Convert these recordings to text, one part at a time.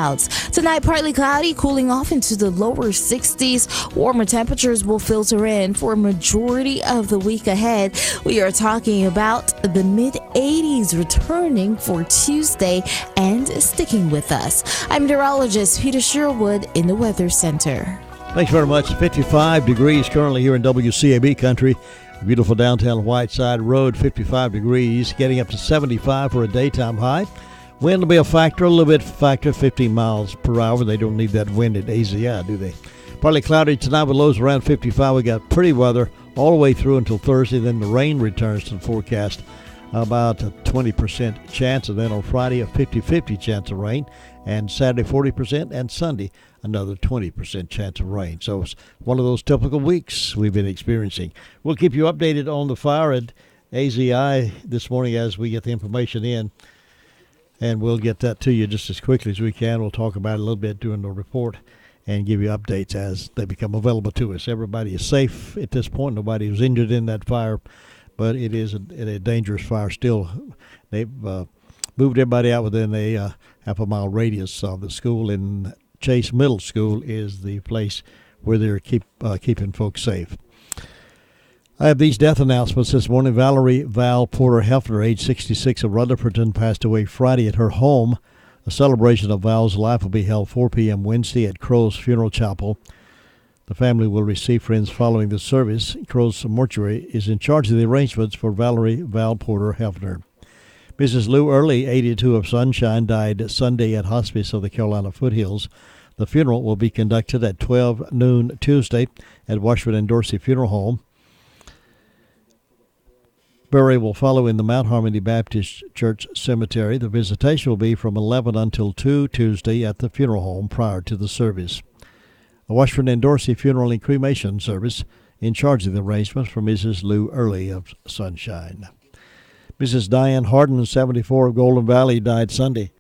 clouds. Tonight, partly cloudy, cooling off into the lower 60s. Warmer temperatures will filter in for a majority of the week ahead. We are talking about the mid-80s returning for Tuesday and sticking with us. I'm meteorologist Peter Sherwood in the Weather Center. Thanks very much. 55 degrees currently here in WCAB country. Beautiful downtown Whiteside Road, 55 degrees, getting up to 75 for a daytime high. Wind will be a factor, a little bit factor, 15 miles per hour. They don't need that wind at AZI, do they? Partly cloudy tonight with lows around 55. We got pretty weather all the way through until Thursday. Then the rain returns to the forecast, about a 20% chance. And then on Friday, a 50-50 chance of rain. And Saturday, 40%. And Sunday, another 20% chance of rain. So it's one of those typical weeks we've been experiencing. We'll keep you updated on the fire at AZI this morning as we get the information in. And we'll get that to you just as quickly as we can. We'll talk about it a little bit during the report and give you updates as they become available to us. Everybody is safe at this point. Nobody was injured in that fire, but it is a dangerous fire still. They've moved everybody out within a half-a-mile radius of the school, and Chase Middle School is the place where they're keeping folks safe. I have these death announcements this morning. Valerie Val Porter Hefner, age 66, of Rutherford, passed away Friday at her home. A celebration of Val's life will be held 4 p.m. Wednesday at Crow's Funeral Chapel. The family will receive friends following the service. Crow's Mortuary is in charge of the arrangements for Valerie Val Porter Hefner. Mrs. Lou Early, 82, of Sunshine, died Sunday at Hospice of the Carolina Foothills. The funeral will be conducted at 12 noon Tuesday at Washburn and Dorsey Funeral Home. Burial will follow in the Mount Harmony Baptist Church Cemetery. The visitation will be from 11 until 2 Tuesday at the funeral home prior to the service. A Washburn and Dorsey funeral and cremation service in charge of the arrangements for Mrs. Lou Early of Sunshine. Mrs. Diane Harden, 74, of Golden Valley, died Sunday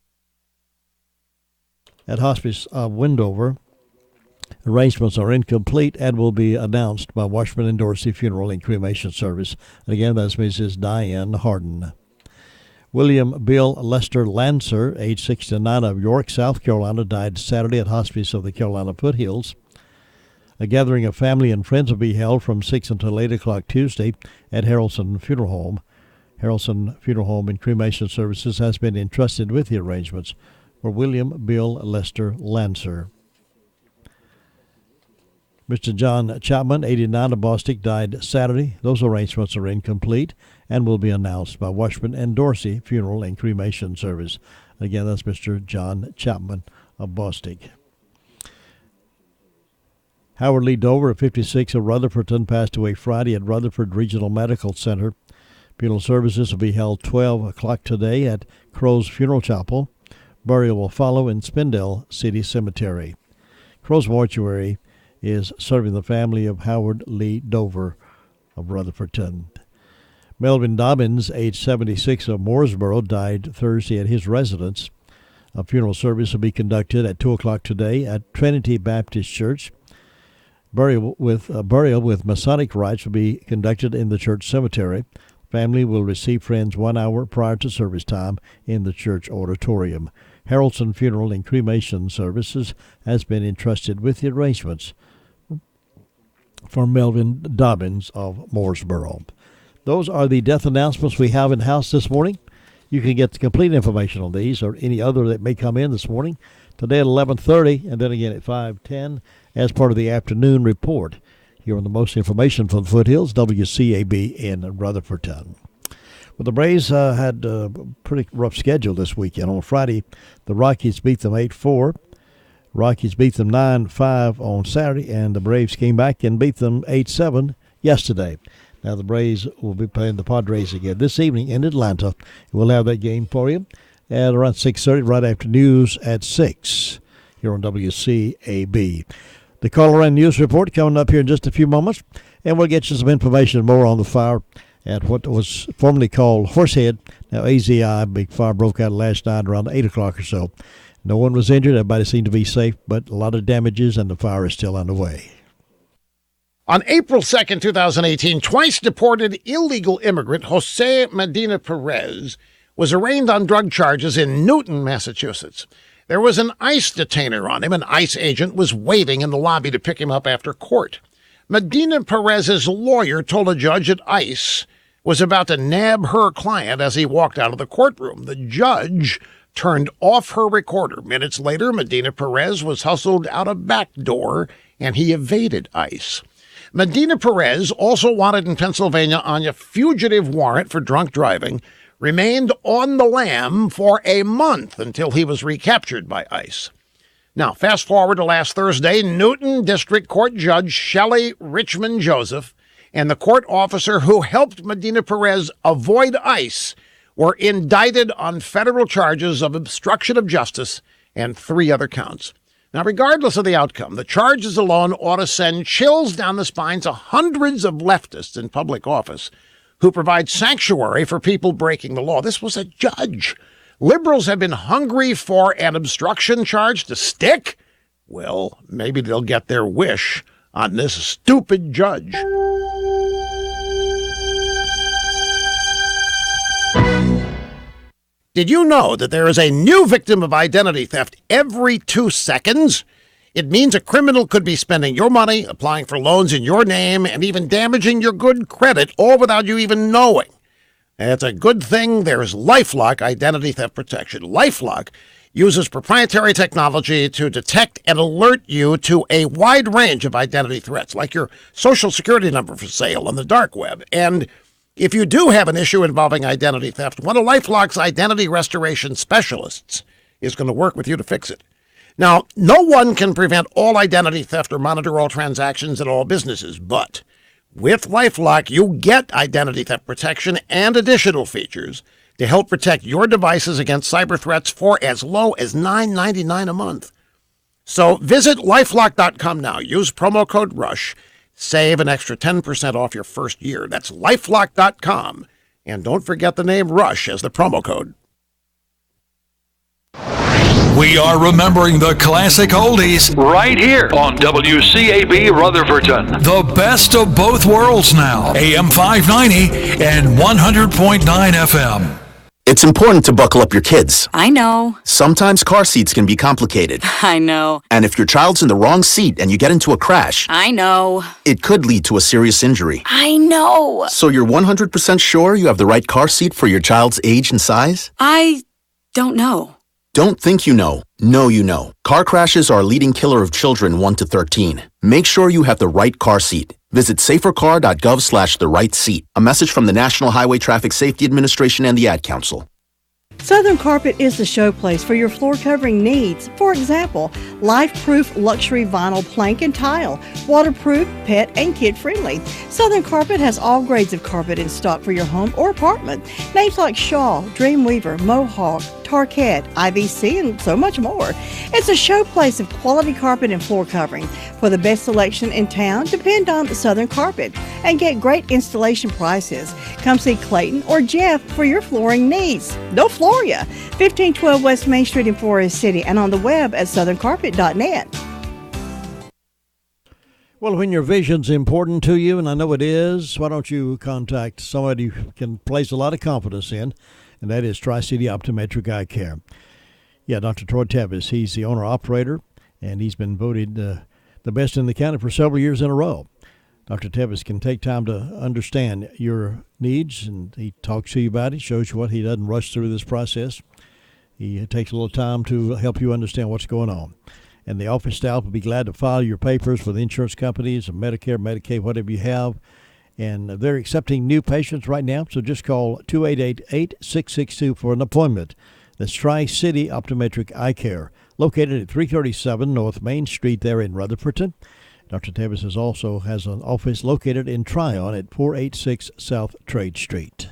at Hospice of Wendover. Arrangements are incomplete and will be announced by Washburn and Dorsey Funeral and Cremation Service. And again, that's Mrs. Diane Harden. William Bill Lester Lancer, age 69, of York, South Carolina, died Saturday at Hospice of the Carolina Foothills. A gathering of family and friends will be held from 6 until 8 o'clock Tuesday at Harrelson Funeral Home. Harrelson Funeral Home and Cremation Services has been entrusted with the arrangements for William Bill Lester Lancer. Mr. John Chapman, 89, of Bostic, died Saturday. Those arrangements are incomplete and will be announced by Washburn and Dorsey Funeral and Cremation Service. Again, that's Mr. John Chapman of Bostic. Howard Lee Dover, 56, of Rutherford, passed away Friday at Rutherford Regional Medical Center. Funeral services will be held 12 o'clock today at Crow's Funeral Chapel. Burial will follow in Spindale City Cemetery. Crow's Mortuary is serving the family of Howard Lee Dover of Rutherford. Melvin Dobbins, age 76, of Mooresboro, died Thursday at his residence. A funeral service will be conducted at 2 o'clock today at Trinity Baptist Church. Burial with Masonic rites will be conducted in the church cemetery. Family will receive friends 1 hour prior to service time in the church auditorium. Harrelson Funeral and Cremation Services has been entrusted with the arrangements for Melvin Dobbins of Mooresboro. Those are the death announcements we have in-house this morning. You can get the complete information on these or any other that may come in this morning, today at 11:30 and then again at 5:10 as part of the afternoon report here on the most information from the Foothills, WCAB in Rutherford. Well, the Braves had a pretty rough schedule this weekend. On Friday, the Rockies beat them 8-4. Rockies beat them 9-5 on Saturday, and the Braves came back and beat them 8-7 yesterday. Now the Braves will be playing the Padres again this evening in Atlanta. We'll have that game for you at around 6:30, right after news at 6 here on WCAB. The Colorado News Report coming up here in just a few moments, and we'll get you some information more on the fire at what was formerly called Horsehead. Now AZI, big fire broke out last night around 8 o'clock or so. No one was injured. Everybody seemed to be safe, but a lot of damages, and the fire is still underway. On April 2nd, 2018, twice deported illegal immigrant Jose Medina Perez was arraigned on drug charges in Newton, Massachusetts. There was an ICE detainer on him. An ICE agent was waiting in the lobby to pick him up after court. Medina Perez's lawyer told a judge that ICE was about to nab her client as he walked out of the courtroom. The judge turned off her recorder. Minutes later, Medina Perez was hustled out a back door, and he evaded ICE. Medina Perez, also wanted in Pennsylvania on a fugitive warrant for drunk driving, remained on the lam for a month until he was recaptured by ICE. Now, fast forward to last Thursday, Newton District Court Judge Shelley Richmond Joseph and the court officer who helped Medina Perez avoid ICE were indicted on federal charges of obstruction of justice and 3 other counts. Now, regardless of the outcome, the charges alone ought to send chills down the spines of hundreds of leftists in public office who provide sanctuary for people breaking the law. This was a judge. Liberals have been hungry for an obstruction charge to stick. Well, maybe they'll get their wish on this stupid judge. Did you know that there is a new victim of identity theft every 2 seconds? It means a criminal could be spending your money, applying for loans in your name, and even damaging your good credit, all without you even knowing. It's a good thing there's LifeLock identity theft protection. LifeLock uses proprietary technology to detect and alert you to a wide range of identity threats, like your social security number for sale on the dark web. And if you do have an issue involving identity theft, one of LifeLock's identity restoration specialists is going to work with you to fix it. Now, no one can prevent all identity theft or monitor all transactions at all businesses, but with LifeLock, you get identity theft protection and additional features to help protect your devices against cyber threats for as low as $9.99 a month. So visit LifeLock.com now. Use promo code RUSH. Save an extra 10% off your first year. That's LifeLock.com. And don't forget the name RUSH as the promo code. We are remembering the classic oldies right here on WCAB Rutherfordton. The best of both worlds now. AM 590 and 100.9 FM. It's important to buckle up your kids. I know. Sometimes car seats can be complicated. I know. And if your child's in the wrong seat and you get into a crash, I know. it could lead to a serious injury. I know. So you're 100% sure you have the right car seat for your child's age and size? I don't know. Don't think you know. Know you know. Car crashes are a leading killer of children 1 to 13. Make sure you have the right car seat. Visit safercar.gov/the right seat. A message from the National Highway Traffic Safety Administration and the Ad Council. Southern Carpet is the showplace for your floor covering needs. For example, life-proof luxury vinyl plank and tile, waterproof, pet, and kid-friendly. Southern Carpet has all grades of carpet in stock for your home or apartment. Names like Shaw, Dreamweaver, Mohawk, Tarkett, IVC, and so much more. It's a showplace of quality carpet and floor covering. For the best selection in town, depend on Southern Carpet and get great installation prices. Come see Clayton or Jeff for your flooring needs. They'll floor you. 1512 West Main Street in Forest City and on the web at southerncarpet.net. Well, when your vision's important to you, and I know it is, why don't you contact somebody you can place a lot of confidence in, and that is TriCity Optometric Eye Care. Yeah, Dr. Troy Tevis, he's the owner-operator, and he's been voted the best in the county for several years in a row. Dr. Tevis can take time to understand your needs, and he talks to you about it, shows you what. He doesn't rush through this process. He takes a little time to help you understand what's going on. And the office staff will be glad to file your papers with insurance companies, Medicare, Medicaid, whatever you have. And they're accepting new patients right now, so just call 288-8662 for an appointment. That's Tri-City Optometric Eye Care, located at 337 North Main Street there in Rutherford. Dr. Tevis also has an office located in Tryon at 486 South Trade Street.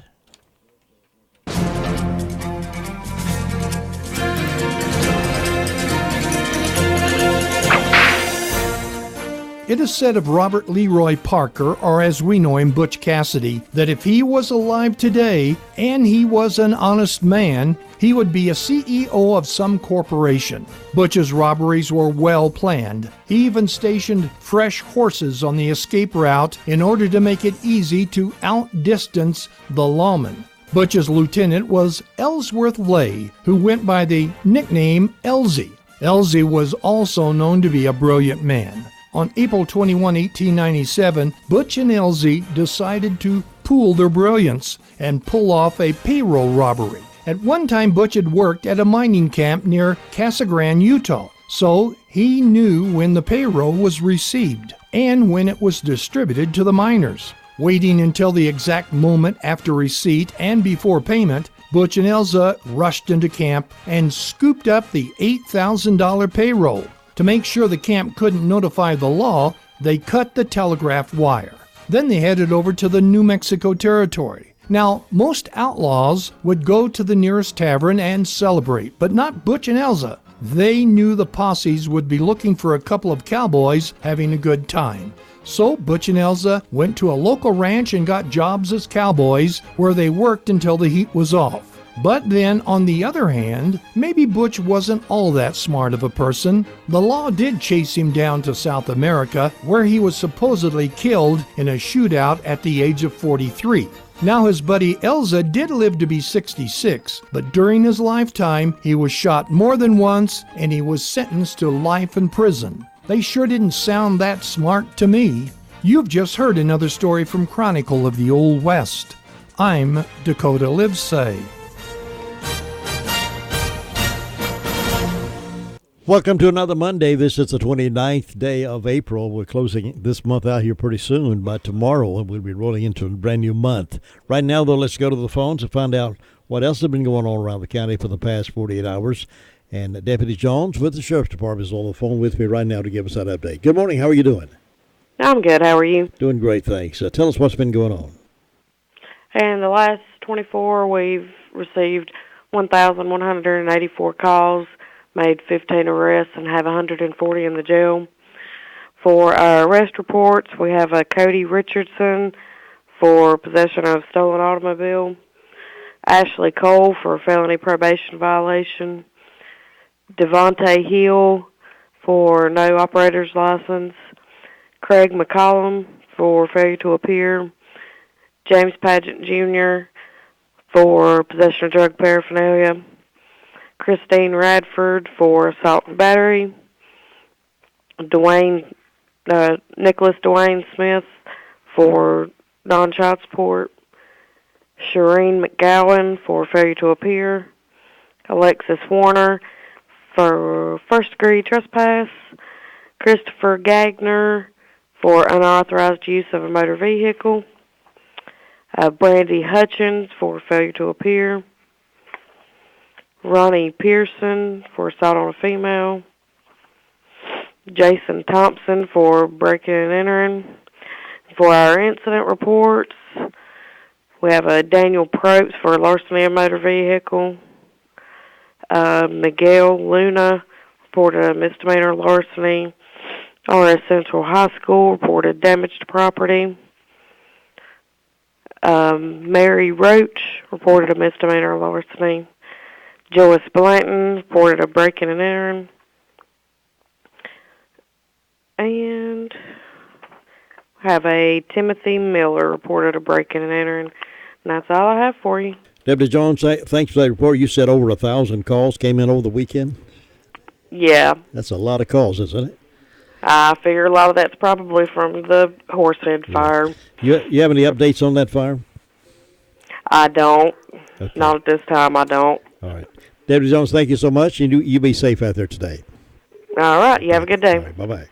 It is said of Robert Leroy Parker, or as we know him, Butch Cassidy, that if he was alive today and he was an honest man, he would be a CEO of some corporation. Butch's robberies were well planned. He even stationed fresh horses on the escape route in order to make it easy to outdistance the lawman. Butch's lieutenant was Ellsworth Lay, who went by the nickname Elsie. Elsie was also known to be a brilliant man. On April 21, 1897, Butch and Elsie decided to pool their brilliance and pull off a payroll robbery. At one time, Butch had worked at a mining camp near Casa Grande, Utah, so he knew when the payroll was received and when it was distributed to the miners. Waiting until the exact moment after receipt and before payment, Butch and Elsa rushed into camp and scooped up the $8,000 payroll. To make sure the camp couldn't notify the law, they cut the telegraph wire. Then they headed over to the New Mexico Territory. Now, most outlaws would go to the nearest tavern and celebrate, but not Butch and Elsa. They knew the posses would be looking for a couple of cowboys having a good time. So Butch and Elsa went to a local ranch and got jobs as cowboys, where they worked until the heat was off. But then, on the other hand, maybe Butch wasn't all that smart of a person. The law did chase him down to South America, where he was supposedly killed in a shootout at the age of 43. Now his buddy Elsa did live to be 66, but during his lifetime, he was shot more than once and he was sentenced to life in prison. They sure didn't sound that smart to me. You've just heard another story from Chronicle of the Old West. I'm Dakota Lives Say. Welcome to another Monday. This is the 29th day of April. We're closing this month out here pretty soon, but tomorrow we'll be rolling into a brand new month. Right now, though, let's go to the phones and find out what else has been going on around the county for the past 48 hours. And Deputy Jones with the Sheriff's Department is on the phone with me right now to give us that update. Good morning. How are you doing? I'm good. How are you? Doing great, thanks. Tell us what's been going on. In the last 24, we've received 1,184 calls, made 15 arrests, and have 140 in the jail. For our arrest reports, we have Cody Richardson for possession of stolen automobile, Ashley Cole for felony probation violation, Devontae Hill for no operator's license, Craig McCollum for failure to appear, James Paget Jr. for possession of drug paraphernalia, Christine Radford for assault and battery, Nicholas Dwayne Smith for non-child support, Shireen McGowan for failure to appear, Alexis Warner for first-degree trespass, Christopher Gagner for unauthorized use of a motor vehicle, Brandy Hutchins for failure to appear, Ronnie Pearson for assault on a female, Jason Thompson for breaking and entering. For our incident reports, we have Daniel Probst for larceny of motor vehicle, Miguel Luna reported a misdemeanor larceny, RS Central High School reported damage to property, Mary Roach reported a misdemeanor larceny, Joyce Blanton reported a break-in and entering. And have Timothy Miller reported a break-in and entering. And that's all I have for you. Deputy Jones, thanks for that report. You said over 1,000 calls came in over the weekend? Yeah. That's a lot of calls, isn't it? I figure a lot of that's probably from the Horsehead fire. You have any updates on that fire? I don't. Okay. Not at this time, I don't. All right. Deputy Jones, thank you so much. You be safe out there today. All right. You have a good day. All right, bye-bye.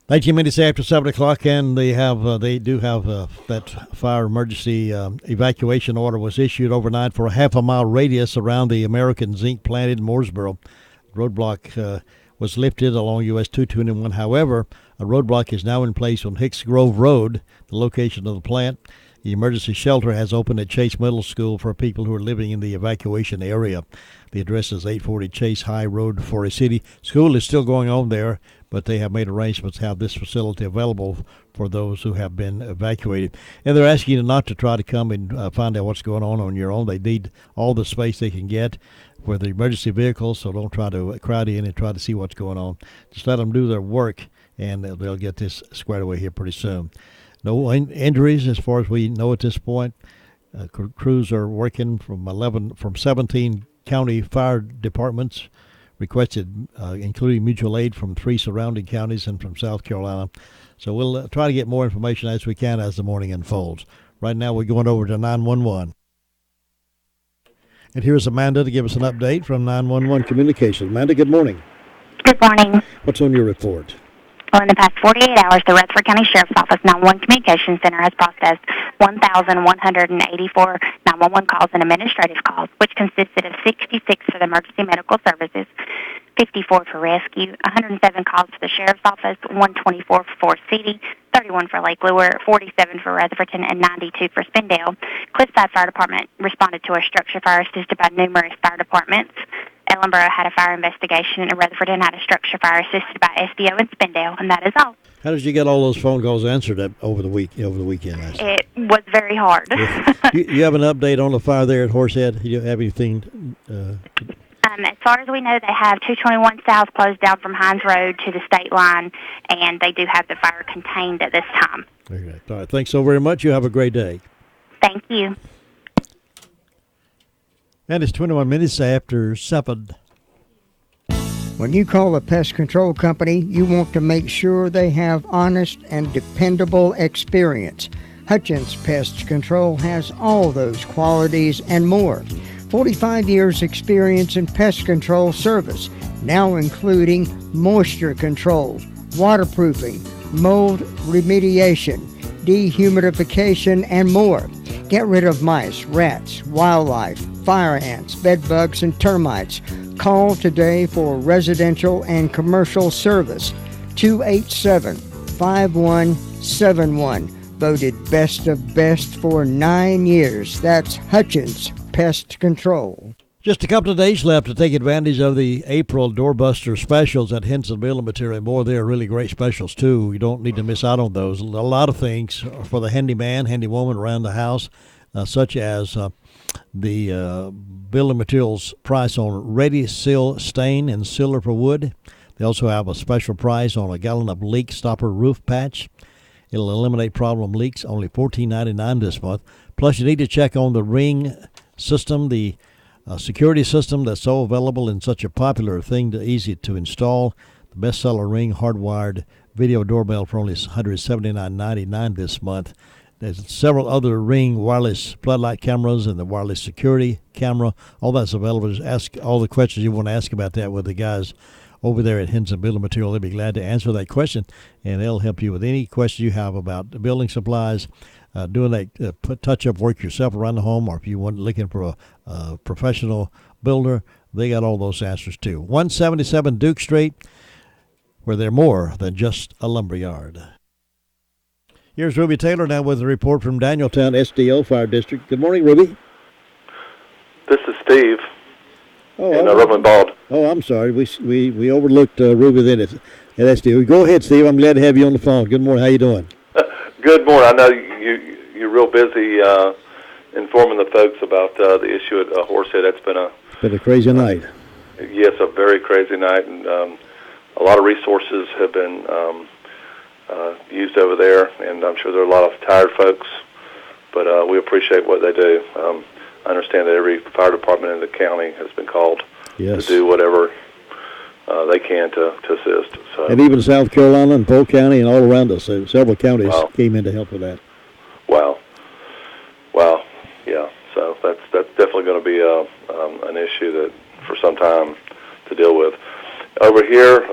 19 minutes after 7 o'clock, and they do have that fire emergency evacuation order was issued overnight for a half-a-mile radius around the American Zinc plant in Mooresboro. Roadblock was lifted along US 221. However, a roadblock is now in place on Hicks Grove Road, the location of the plant. The emergency shelter has opened at Chase Middle School for people who are living in the evacuation area. The address is 840 Chase High Road, Forest City. School is still going on there, but they have made arrangements to have this facility available for those who have been evacuated. And they're asking you not to try to come and find out what's going on your own. They need all the space they can get for the emergency vehicles, so don't try to crowd in and try to see what's going on. Just let them do their work, and they'll get this squared away here pretty soon. No injuries as far as we know at this point. Crews are working from 17 county fire departments, requested, including mutual aid from 3 surrounding counties and from South Carolina. So we'll try to get more information as we can as the morning unfolds. Right now we're going over to 911. And here's Amanda to give us an update from 911 Communications. Amanda, good morning. Good morning. What's on your report? Well, in the past 48 hours, the Rutherford County Sheriff's Office 911 Communications Center has processed 1,184 911 calls and administrative calls, which consisted of 66 for the emergency medical services, 54 for rescue, 107 calls for the Sheriff's Office, 124 for Speedy, 31 for Lake Lure, 47 for Rutherfordton, and 92 for Spindale. Cliffside Fire Department responded to a structure fire assisted by numerous fire departments. Ellenboro had a fire investigation, and Rutherfordton had a structure fire assisted by SDO and Spindale, and that is all. How did you get all those phone calls answered over the weekend? It was very hard. You have an update on the fire there at Horsehead? You have anything? As far as we know, they have 221 South closed down from Hines Road to the state line, and they do have the fire contained at this time. Okay. All right. Thanks so very much. You have a great day. Thank you. And it's 21 minutes after 7. When you call a pest control company, you want to make sure they have honest and dependable experience. Hutchins Pest Control has all those qualities and more. 45 years experience in pest control service, now including moisture control, waterproofing, mold remediation, dehumidification, and more. Get rid of mice, rats, wildlife, fire ants, bed bugs, and termites. Call today for residential and commercial service. 287-5171. Voted best of best for 9 years. That's Hutchins Pest Control. Just a couple of days left to take advantage of the April doorbuster specials at Henson Building Material. More, they're really great specials, too. You don't need to miss out on those. A lot of things for the handyman, handywoman around the house, such as the building materials price on Ready Seal Stain and Sealer for wood. They also have a special price on a gallon of leak stopper roof patch. It'll eliminate problem leaks, only $14.99 this month. Plus, you need to check on the Ring system, the security system that's so available and such a popular thing, easy to install. The bestseller Ring hardwired video doorbell for only $179.99 this month. There's several other Ring wireless floodlight cameras and the wireless security camera. All that's available. Just ask all the questions you want to ask about that with the guys over there at Henson Building Material. They'll be glad to answer that question, and they'll help you with any question you have about the building supplies, doing that touch-up work yourself around the home, or if you want looking for a professional builder, they got all those answers too. 177 Duke Street, where they're more than just a lumberyard. Here's Ruby Taylor now with a report from Danieltown SDO Fire District. Good morning, Ruby. This is Steve. Oh, in Roman Bald. Oh, I'm sorry. We overlooked Ruby then at SDO. Go ahead, Steve. I'm glad to have you on the phone. Good morning. How you doing? Good morning. I know you're real busy informing the folks about the issue at Horsehead. It's been a crazy night. Yes, a very crazy night, and a lot of resources have been used over there, and I'm sure there are a lot of tired folks, but we appreciate what they do. I understand that every fire department in the county has been called to do whatever they can to assist. So. And even South Carolina and Polk County and all around us, several counties came in to help with that. Wow. Yeah. So that's definitely going to be an issue that for some time to deal with. Over here,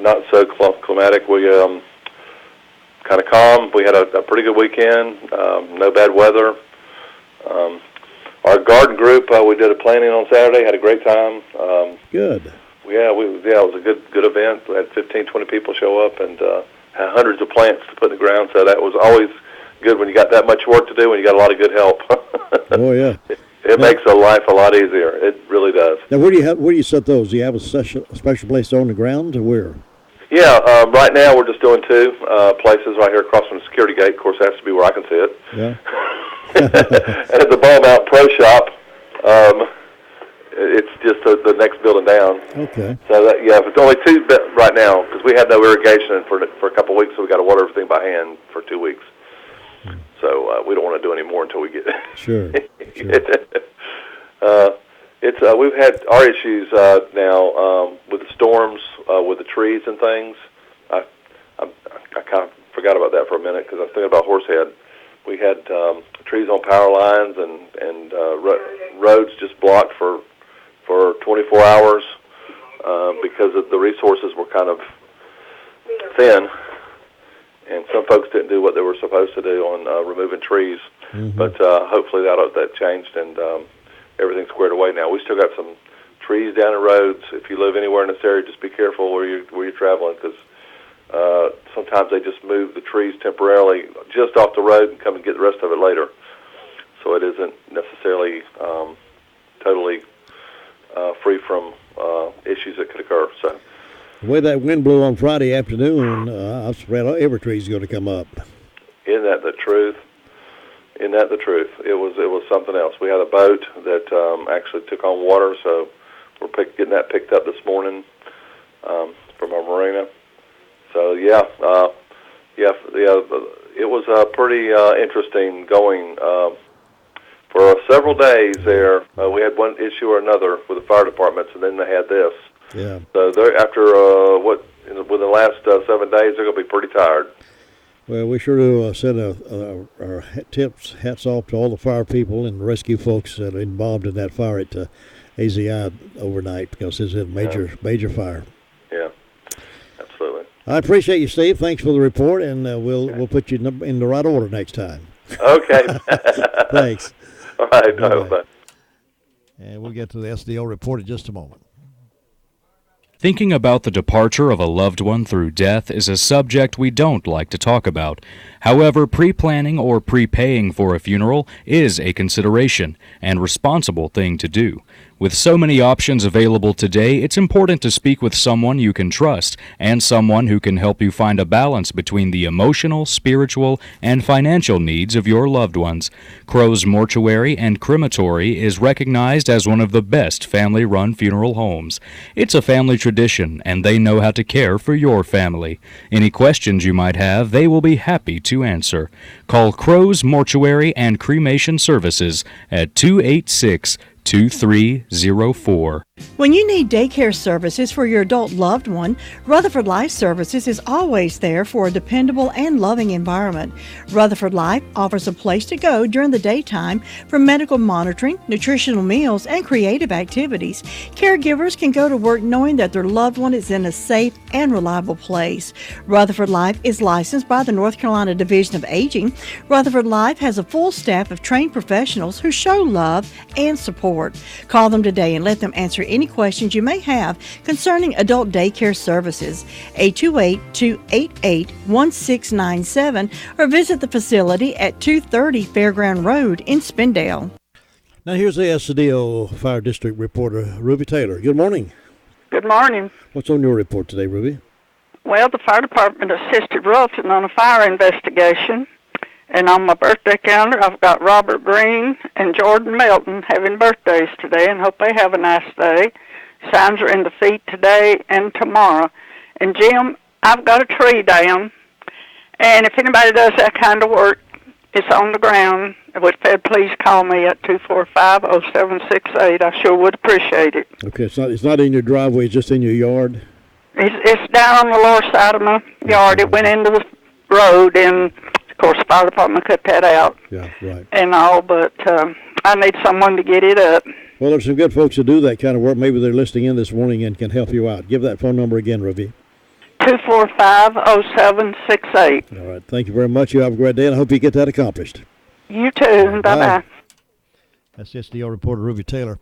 not so climatic. We kind of calm. We had a pretty good weekend. No bad weather. Our garden group, we did a planting on Saturday. Had a great time. Good. Yeah, it was a good event. We had 15, 20 people show up and had hundreds of plants to put in the ground. So that was always good when you got that much work to do and you got a lot of good help. Oh yeah. It makes the life a lot easier. It really does. Now, where do you set those? Do you have a special place on the ground, or where? Yeah, right now we're just doing two places right here across from the security gate. Of course, it has to be where I can see it. Yeah. And at the Ball Mount Pro Shop, it's just the next building down. Okay. So it's only two right now because we had no irrigation for a couple of weeks, so we got to water everything by hand for 2 weeks. So we don't want to do any more until we get Sure. We've had our issues now with the storms, with the trees and things. I kind of forgot about that for a minute because I was thinking about Horsehead. We had trees on power lines and roads just blocked for 24 hours because of the resources were kind of thin, and some folks didn't do what they were supposed to do on removing trees. Mm-hmm. But hopefully that changed and everything's squared away now. We still got some trees down the roads. If you live anywhere in this area, just be careful where you're traveling because sometimes they just move the trees temporarily just off the road and come and get the rest of it later. So it isn't necessarily totally free from issues that could occur. So the way that wind blew on Friday afternoon, I spread every tree's going to come up. Isn't that the truth? Isn't that the truth? It was something else. We had a boat that actually took on water, so we're getting that picked up this morning from our marina. So it was pretty interesting going for several days there. We had one issue or another with the fire departments, and then they had this. Yeah. So they're after within the last 7 days, they're going to be pretty tired. Well, we sure do send our hats off to all the fire people and rescue folks that are involved in that fire at AZI overnight because it's a major fire. Yeah, absolutely. I appreciate you, Steve. Thanks for the report, and we'll put you in the right order next time. Okay. Thanks. All right. Bye. And we'll get to the SDO report in just a moment. Thinking about the departure of a loved one through death is a subject we don't like to talk about. However, pre-planning or prepaying for a funeral is a consideration and responsible thing to do. With so many options available today, it's important to speak with someone you can trust and someone who can help you find a balance between the emotional, spiritual, and financial needs of your loved ones. Crow's Mortuary and Crematory is recognized as one of the best family-run funeral homes. It's a family tradition, and they know how to care for your family. Any questions you might have, they will be happy to answer. Call Crow's Mortuary and Cremation Services at 286-2304. When you need daycare services for your adult loved one, Rutherford Life Services is always there for a dependable and loving environment. Rutherford Life offers a place to go during the daytime for medical monitoring, nutritional meals, and creative activities. Caregivers can go to work knowing that their loved one is in a safe and reliable place. Rutherford Life is licensed by the North Carolina Division of Aging. Rutherford Life has a full staff of trained professionals who show love and support. Call them today and let them answer any questions you may have concerning adult daycare services. 828-288-1697 or visit the facility at 230 Fairground Road in Spindale. Now here's the SDO Fire District reporter, Ruby Taylor. Good morning. Good morning. What's on your report today, Ruby? Well, the fire department assisted Rutherford on a fire investigation. And on my birthday calendar, I've got Robert Green and Jordan Melton having birthdays today, and hope they have a nice day. Signs are in the feet today and tomorrow. And Jim, I've got a tree down, and if anybody does that kind of work, it's on the ground. Please call me at 245-0768. I sure would appreciate it. Okay, it's not in your driveway, it's just in your yard? It's down on the lower side of my yard. It went into the road, and of course, the fire department cut that out. Yeah, right. And all, but I need someone to get it up. Well, there's some good folks who do that kind of work. Maybe they're listening in this morning and can help you out. Give that phone number again, Ruby. 245-0768. All right. Thank you very much. You have a great day, and I hope you get that accomplished. You too. Bye-bye. That's SDO reporter Ruby Taylor.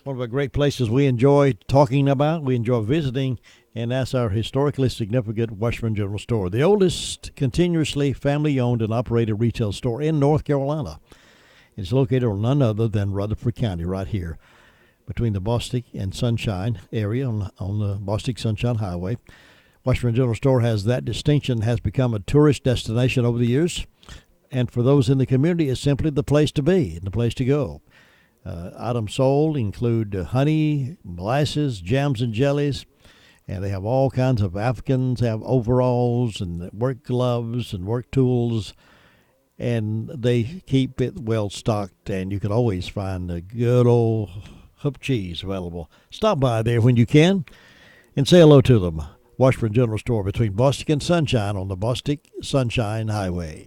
One of the great places we enjoy talking about, we enjoy visiting, and that's our historically significant Washburn General Store, the oldest continuously family-owned and operated retail store in North Carolina. It's located on none other than Rutherford County, right here, between the Bostic and Sunshine area on the Bostic-Sunshine Highway. Washburn General Store has that distinction, has become a tourist destination over the years, and for those in the community, it's simply the place to be and the place to go. Items sold include honey, molasses, jams and jellies, and they have all kinds of Africans, have overalls and work gloves and work tools. and they keep it well stocked, and you can always find the good old hoof cheese available. Stop by there when you can and say hello to them. Washburn General Store between Bostic and Sunshine on the Bostic Sunshine Highway.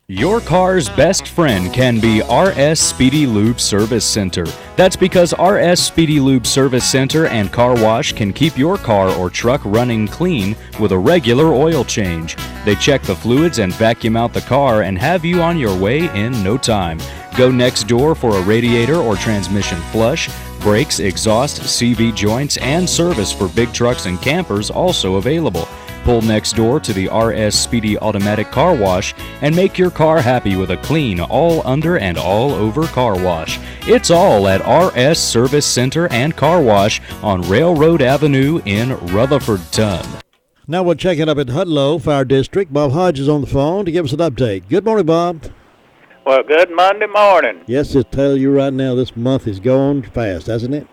Your car's best friend can be RS Speedy Lube Service Center. That's because RS Speedy Lube Service Center and Car Wash can keep your car or truck running clean with a regular oil change. They check the fluids and vacuum out the car and have you on your way in no time. Go next door for a radiator or transmission flush, brakes, exhaust, CV joints, and service for big trucks and campers also available. Pull next door to the RS Speedy Automatic Car Wash and make your car happy with a clean, all under and all over car wash. It's all at RS Service Center and Car Wash on Railroad Avenue in Rutherford. Now we're checking up at Hudlow Fire District. Bob Hodges on the phone to give us an update. Good morning, Bob. Well, good Monday morning. Yes, to tell you right now, this month is going fast, hasn't it?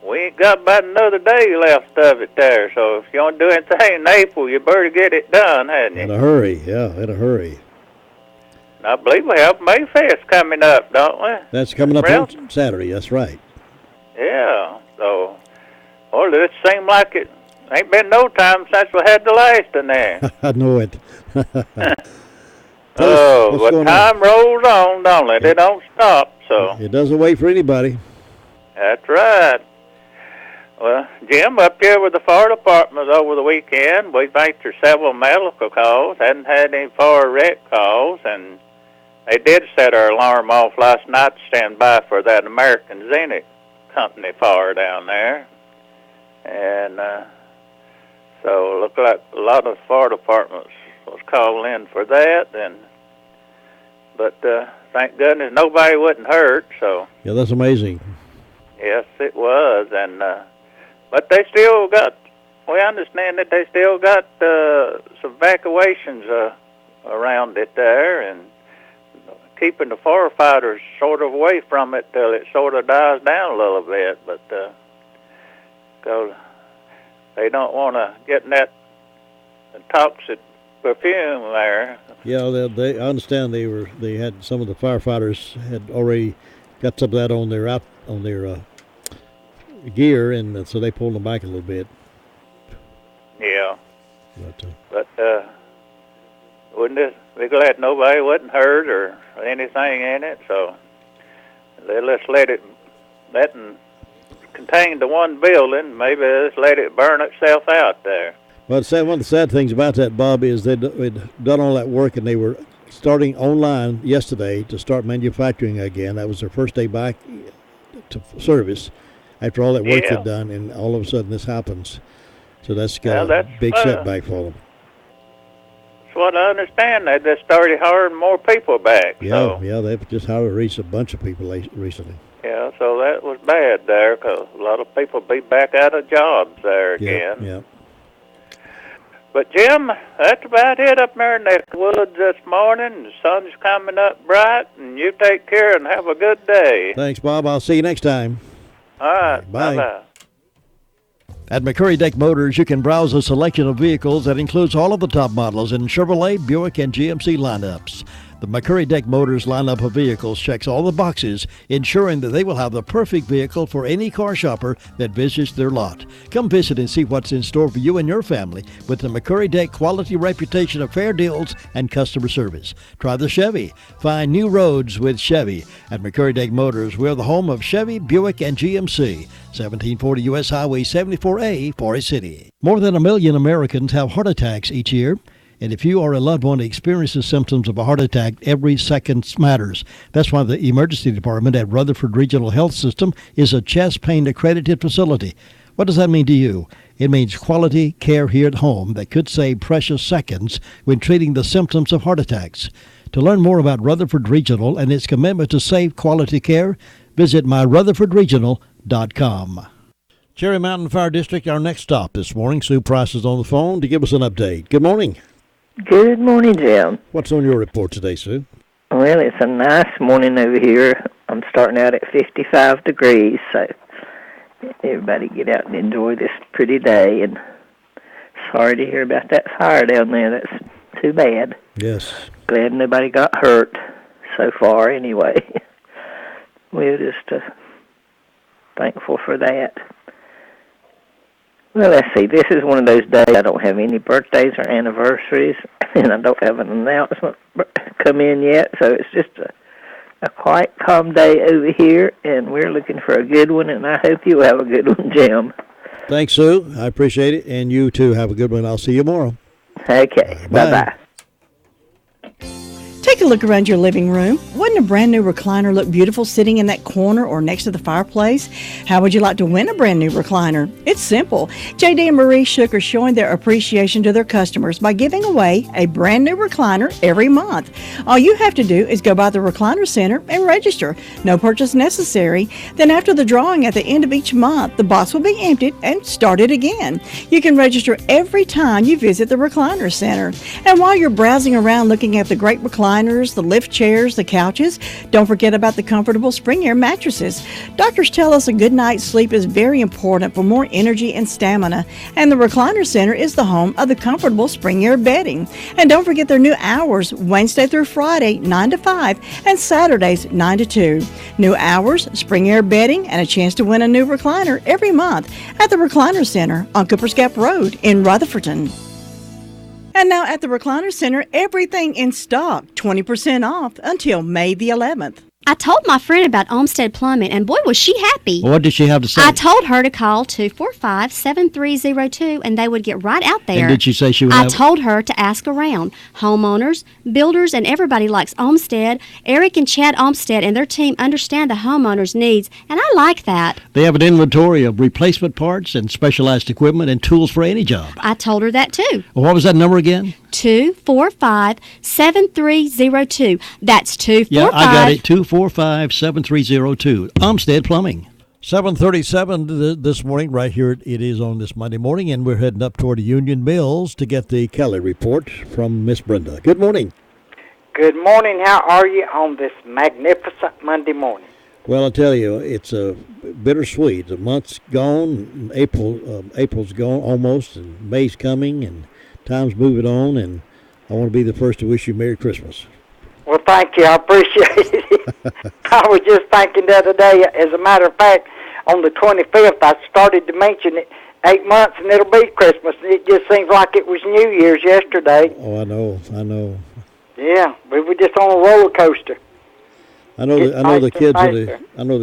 We ain't got about another day left of it there, so if you want to do anything in April, you better get it done, hadn't you? In a hurry, yeah, in a hurry. I believe we have Mayfest coming up, don't we? That's coming up on Saturday, that's right. Yeah, so, well, it seems like it ain't been no time since we had the last in there. I know it. Oh, but time rolls on, don't it? It don't stop, so. It doesn't wait for anybody. That's right. Well, Jim, up here with the fire department over the weekend, we've answered several medical calls, hadn't had any fire wreck calls, and they did set our alarm off last night to stand by for that American Zenith Company fire down there. And so it looked like a lot of fire departments was calling in for that, but thank goodness nobody wasn't hurt, so. Yeah, that's amazing. Yes, it was, and but they still got, we understand that they still got some evacuations around it there, and keeping the firefighters sort of away from it till it sort of dies down a little bit, but because they don't want to get in that toxic perfume there. Yeah, I understand they had some of the firefighters had already got some of that on their gear, and so they pulled them back a little bit. Yeah. But wouldn't it be glad nobody wasn't hurt or anything in it, so they just let it contain the one building, maybe just let it burn itself out there. Well, one of the sad things about that, Bob, is they'd done all that work, and they were starting online yesterday to start manufacturing again. That was their first day back to service after all that work had done, and all of a sudden this happens. So that's got a big setback for them. That's what I understand. They just started hiring more people back. Yeah, they've just hired a bunch of people recently. Yeah, so that was bad there because a lot of people be back out of jobs there again. Yeah. But, Jim, that's about it up there in the woods this morning. The sun's coming up bright, and you take care and have a good day. Thanks, Bob. I'll see you next time. All right. Bye. Bye-bye. At McCurry Deck Motors, you can browse a selection of vehicles that includes all of the top models in Chevrolet, Buick, and GMC lineups. The McCurry Deck Motors lineup of vehicles checks all the boxes, ensuring that they will have the perfect vehicle for any car shopper that visits their lot. Come visit and see what's in store for you and your family with the McCurry Deck quality reputation of fair deals and customer service. Try the Chevy. Find new roads with Chevy. At McCurry Deck Motors, we're the home of Chevy, Buick, and GMC. 1740 U.S. Highway 74A, Forest City. More than 1 million Americans have heart attacks each year. And if you or a loved one experiences symptoms of a heart attack, every second matters. That's why the emergency department at Rutherford Regional Health System is a chest pain accredited facility. What does that mean to you? It means quality care here at home that could save precious seconds when treating the symptoms of heart attacks. To learn more about Rutherford Regional and its commitment to safe quality care, visit myrutherfordregional.com. Cherry Mountain Fire District, our next stop this morning. Sue Price is on the phone to give us an update. Good morning. Good morning, Jim. What's on your report today, Sue? Well, it's a nice morning over here. I'm starting out at 55 degrees, so everybody get out and enjoy this pretty day. And sorry to hear about that fire down there. That's too bad. Yes. Glad nobody got hurt so far anyway. We're just thankful for that. Well, let's see. This is one of those days I don't have any birthdays or anniversaries, and I don't have an announcement come in yet, so it's just a quiet, calm day over here, and we're looking for a good one, and I hope you have a good one, Jim. Thanks, Sue. I appreciate it, and you too have a good one. I'll see you tomorrow. Okay. Bye-bye. Take a look around your living room. Wouldn't a brand new recliner look beautiful sitting in that corner or next to the fireplace? How would you like to win a brand new recliner? It's simple. JD and Marie Shook are showing their appreciation to their customers by giving away a brand new recliner every month. All you have to do is go by the Recliner Center and register. No purchase necessary. Then after the drawing at the end of each month, the box will be emptied and started again. You can register every time you visit the Recliner Center. And while you're browsing around looking at the great recliners, the lift chairs, the couches, don't forget about the comfortable spring air mattresses. Doctors tell us a good night's sleep is very important for more energy and stamina, and the Recliner Center is the home of the comfortable spring air bedding. And don't forget their new hours, Wednesday through Friday, 9 to 5, and Saturdays, 9 to 2. New hours, spring air bedding, and a chance to win a new recliner every month at the Recliner Center on Cooper's Gap Road in Rutherford. And now at the Recliner Center, everything in stock, 20% off until May the 11th. I told my friend about Olmsted Plumbing, and boy, was she happy. What did she have to say? I told her to call 245-7302, and they would get right out there. And did she say she would I told her to ask around. Homeowners, builders, and everybody likes Olmsted. Eric and Chad Olmsted and their team understand the homeowners' needs, and I like that. They have an inventory of replacement parts and specialized equipment and tools for any job. I told her that, too. Well, what was that number again? 245-7302. That's 245. Yeah, I got it. 245-7302. Olmsted Plumbing. 7:37 this morning, right here it is on this Monday morning, and we're heading up toward Union Mills to get the Kelly report from Miss Brenda. Good morning. Good morning. How are you on this magnificent Monday morning? Well, I tell you, it's bittersweet. The month's gone, April's gone almost, and May's coming, and time's moving on, and I want to be the first to wish you Merry Christmas. Well, thank you. I appreciate it. I was just thinking the other day, as a matter of fact, on the 25th, I started to mention it. 8 months and it'll be Christmas. It just seems like it was New Year's yesterday. Oh, I know. Yeah, we were just on a roller coaster. I know the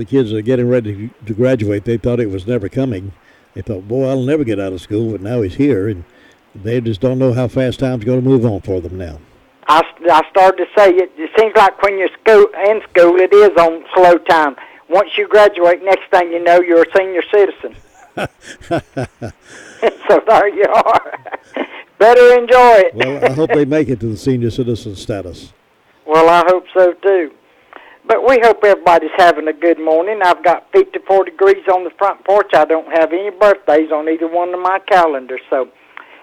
kids are getting ready to graduate. They thought it was never coming. They thought, boy, I'll never get out of school, but now he's here, and they just don't know how fast time's going to move on for them now. I started to say, it seems like when you're in school, it is on slow time. Once you graduate, next thing you know, you're a senior citizen. So there you are. Better enjoy it. Well, I hope they make it to the senior citizen status. Well, I hope so, too. But we hope everybody's having a good morning. I've got 54 degrees on the front porch. I don't have any birthdays on either one of my calendars, so...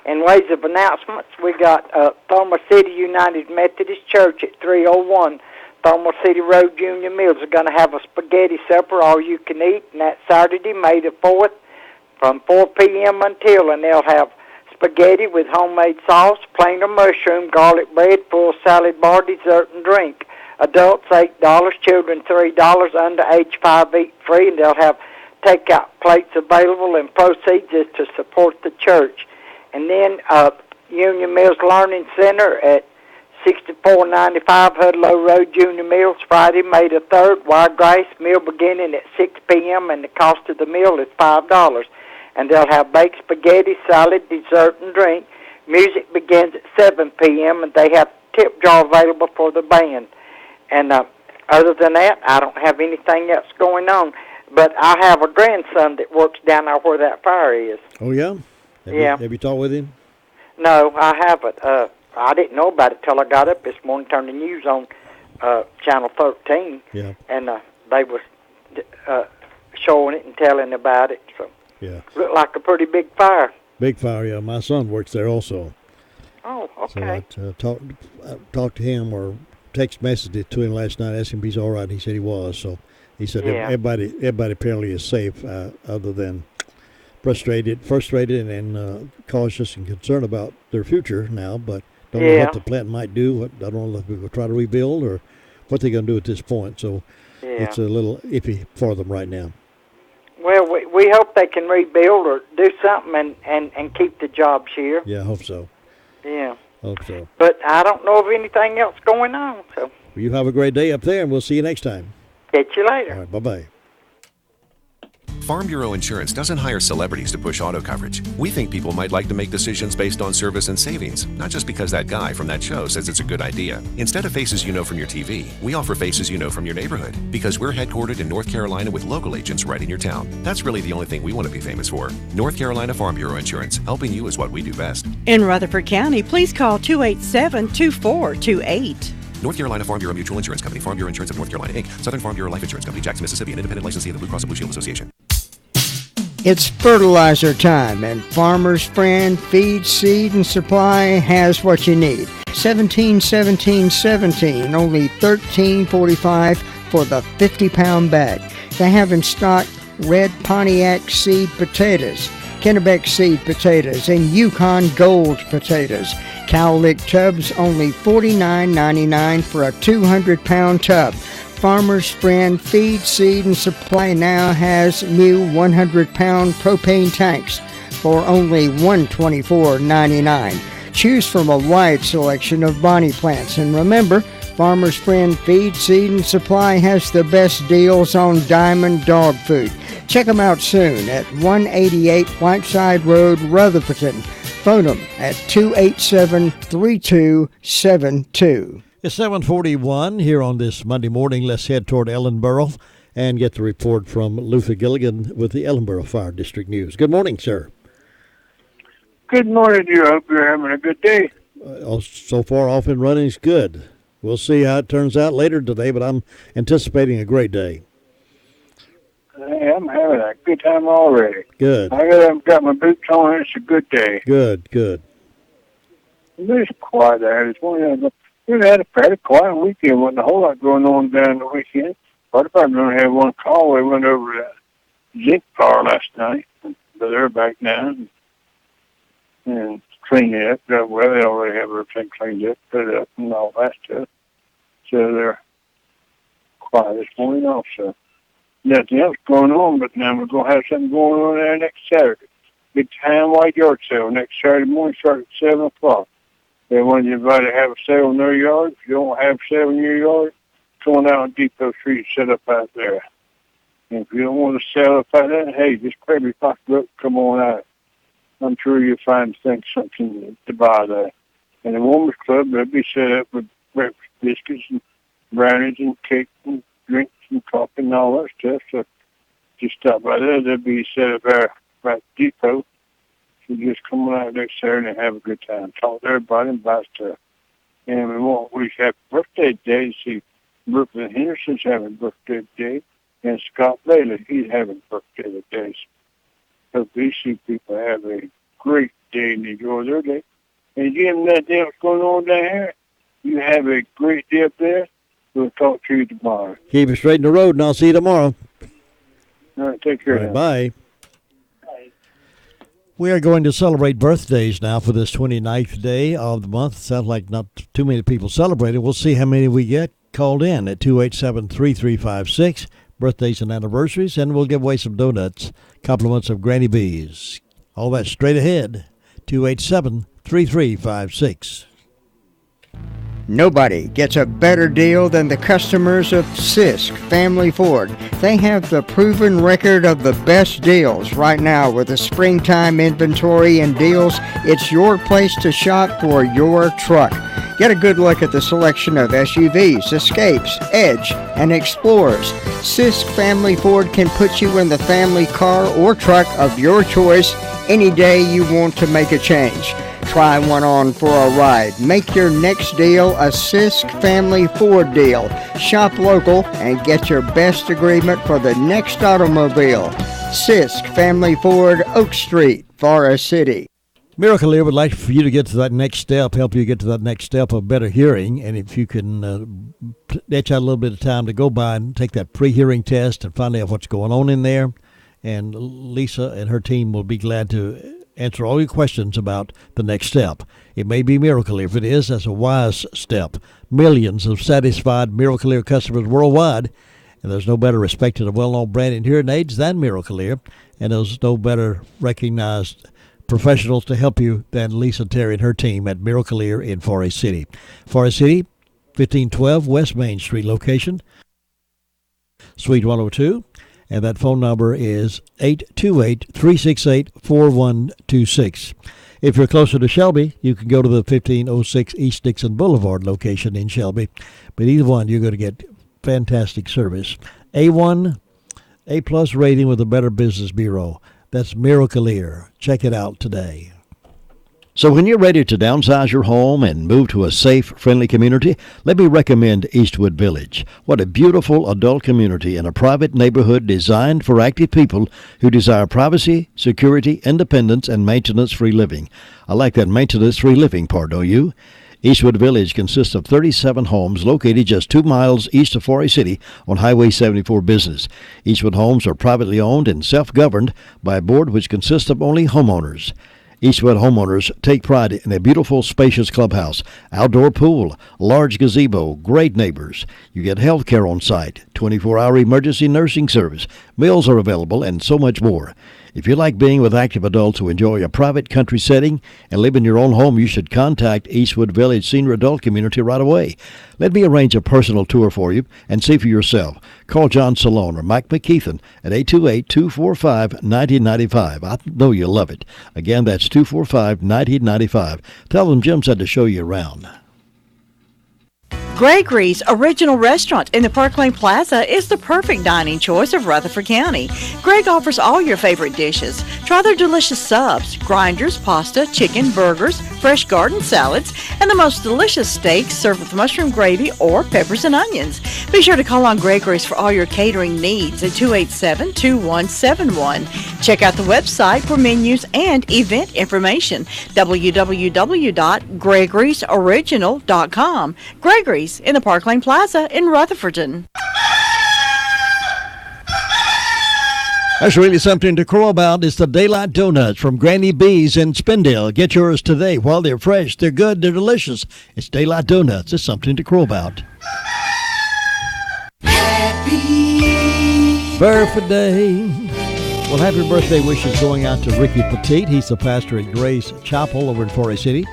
In ways of announcements, we got Thelma City United Methodist Church at 301 Thelma City Road, Union Mills. Are going to have a spaghetti supper, all you can eat, and that's Saturday, May the 4th, from 4 p.m. until, and they'll have spaghetti with homemade sauce, plain or mushroom, garlic bread, full salad bar, dessert, and drink. Adults $8, children $3, under age 5 eat free, and they'll have takeout plates available, and proceeds is to support the church. And then Union Mills Learning Center at 6495 Hudlow Road, Union Mills, Friday, May the 3rd. Wiregrass meal beginning at 6 p.m. and the cost of the meal is $5. And they'll have baked spaghetti, salad, dessert, and drink. Music begins at 7 p.m. and they have tip jar available for the band. And other than that, I don't have anything else going on. But I have a grandson that works down there where that fire is. Oh, yeah? Have you talked with him? No, I haven't. I didn't know about it till I got up this morning, turned the news on Channel 13, and they was showing it and telling about it. So looked like a pretty big fire. Big fire, yeah. My son works there also. Oh, okay. So I talked to him or text messaged it to him last night, asked him if he's all right. He said he was. So he said everybody apparently is safe, other than frustrated and cautious and concerned about their future now, but Don't know what the plant might do. I don't know if we will try to rebuild or what they're going to do I don't know if we will try to rebuild or what they're going to do at this point. So it's a little iffy for them right now. Well, we hope they can rebuild or do something and keep the jobs here. Yeah, I hope so. Yeah. Hope so. But I don't know of anything else going on. So Well, you have a great day up there, and we'll see you next time. Catch you later. All right, bye-bye. Farm Bureau Insurance doesn't hire celebrities to push auto coverage. We think people might like to make decisions based on service and savings, not just because that guy from that show says it's a good idea. Instead of faces you know from your TV, we offer faces you know from your neighborhood, because we're headquartered in North Carolina with local agents right in your town. That's really the only thing we want to be famous for. North Carolina Farm Bureau Insurance. Helping you is what we do best. In Rutherford County, please call 287-2428. North Carolina Farm Bureau Mutual Insurance Company, Farm Bureau Insurance of North Carolina, Inc., Southern Farm Bureau Life Insurance Company, Jackson, Mississippi, an independent licensee of the Blue Cross and Blue Shield Association. It's fertilizer time, and Farmer's Friend Feed, Seed, and Supply has what you need. 17, only $13.45 for the 50-pound bag. They have in stock red Pontiac seed potatoes, Kennebec seed potatoes, and Yukon Gold potatoes. Cowlick tubs only $49.99 for a 200-pound tub. Farmer's Friend Feed, Seed, and Supply now has new 100-pound propane tanks for only $124.99. Choose from a wide selection of Bonnie plants. And remember, Farmer's Friend Feed, Seed, and Supply has the best deals on Diamond dog food. Check them out soon at 188 Whiteside Road, Rutherford. Phone them at 287-3272. It's 7:41 here on this Monday morning. Let's head toward Ellenboro and get the report from Luther Gilligan with the Ellenboro Fire District News. Good morning, sir. Good morning to you. I hope you're having a good day. So far, off and running is good. We'll see how it turns out later today, but I'm anticipating a great day. I'm having a good time already. Good. I've got my boots on. It's a good day. Good. It's quiet there. It's one of the We had a fairly quiet weekend. Wasn't a whole lot going on down the weekend. Fire department only had one call. We went over to zinc power last night, but they're back now and cleaned it up. Well, they already have everything cleaned up, put it up, and all that stuff. So they're quiet this morning also. Nothing else going on, but now we're going to have something going on there next Saturday. Big town-wide yard sale next Saturday morning, starting at 7 o'clock. They want everybody to have a sale in their yard. If you don't have a sale in your yard, come on out on Depot Street and set up out there. And if you don't want to sell up out there, hey, just grab your pocketbook, come on out. I'm sure you'll find something to buy there. And the Warmers Club, they'll be set up with breakfast biscuits and brownies and cake and drinks and coffee and all that stuff. So just stop by there. They'll be set up there at Depot. So just come on out next Saturday and have a good time. Talk to everybody and buy stuff. And we want wish happy birthday today. See, Brooklyn Henderson's having a birthday today. And Scott Bailey, he's having a birthday today. So these two people have a great day and enjoy their day. And given that day what's going on down here, you have a great day up there. We'll talk to you tomorrow. Keep it straight in the road, and I'll see you tomorrow. All right, take care. Right, bye. We are going to celebrate birthdays now for this 29th day of the month. Sounds like not too many people celebrating. We'll see how many we get called in at 287-3356. Birthdays and anniversaries, and we'll give away some donuts, compliments of Granny B's. All that straight ahead, 287-3356. Nobody gets a better deal than the customers of Sisk Family Ford. They have the proven record of the best deals right now with the springtime inventory and deals. It's your place to shop for your truck. Get a good look at the selection of SUVs, Escapes, Edge, and Explorers. Sisk Family Ford can put you in the family car or truck of your choice any day you want to make a change. Try one on for a ride. Make your next deal a Sisk Family Ford deal. Shop local and get your best agreement for the next automobile. Sisk Family Ford, Oak Street, Forest City. Miracle here would like for you to get to that next step, help you get to that next step of better hearing. And if you can ditch out a little bit of time to go by and take that pre-hearing test and find out what's going on in there. And Lisa and her team will be glad to answer all your questions about the next step. It may be Miracle-Ear. If it is, that's a wise step. Millions of satisfied Miracle-Ear customers worldwide, and there's no better respected and well-known brand in hearing aids than Miracle-Ear, and there's no better recognized professionals to help you than Lisa Terry and her team at Miracle-Ear in Forest City. Forest City, 1512 West Main Street location, Suite 102, and that phone number is 828-368-4126. If you're closer to Shelby, you can go to the 1506 East Dixon Boulevard location in Shelby. But either one, you're going to get fantastic service. A1, A+ rating with the Better Business Bureau. That's Miracle-Ear. Check it out today. So when you're ready to downsize your home and move to a safe, friendly community, let me recommend Eastwood Village. What a beautiful adult community in a private neighborhood designed for active people who desire privacy, security, independence, and maintenance-free living. I like that maintenance-free living part, don't you? Eastwood Village consists of 37 homes located just 2 miles east of Forest City on Highway 74 Business. Eastwood homes are privately owned and self-governed by a board which consists of only homeowners. Eastwood homeowners take pride in a beautiful, spacious clubhouse, outdoor pool, large gazebo, great neighbors. You get health care on site, 24-hour emergency nursing service, meals are available, and so much more. If you like being with active adults who enjoy a private country setting and live in your own home, you should contact Eastwood Village Senior Adult Community right away. Let me arrange a personal tour for you and see for yourself. Call John Salone or Mike McKeithen at 828-245-9095. I know you'll love it. Again, that's 245-9095. Tell them Jim said to show you around. Gregorys Original Restaurant in the Park Lane Plaza is the perfect dining choice of Rutherford County. Greg offers all your favorite dishes. Try their delicious subs, grinders, pasta, chicken, burgers, fresh garden salads, and the most delicious steaks served with mushroom gravy or peppers and onions. Be sure to call on Gregorys for all your catering needs at 287-2171. Check out the website for menus and event information, www.gregorysoriginal.com. Gregorys in the Park Lane Plaza in Rutherford. That's really something to crow about. It's the Daylight Donuts from Granny B's in Spindale. Get yours today while they're fresh. They're good. They're delicious. It's Daylight Donuts. It's something to crow about. Happy birthday. Well, happy birthday wishes going out to Ricky Petit. He's the pastor at Grace Chapel over in Forest City.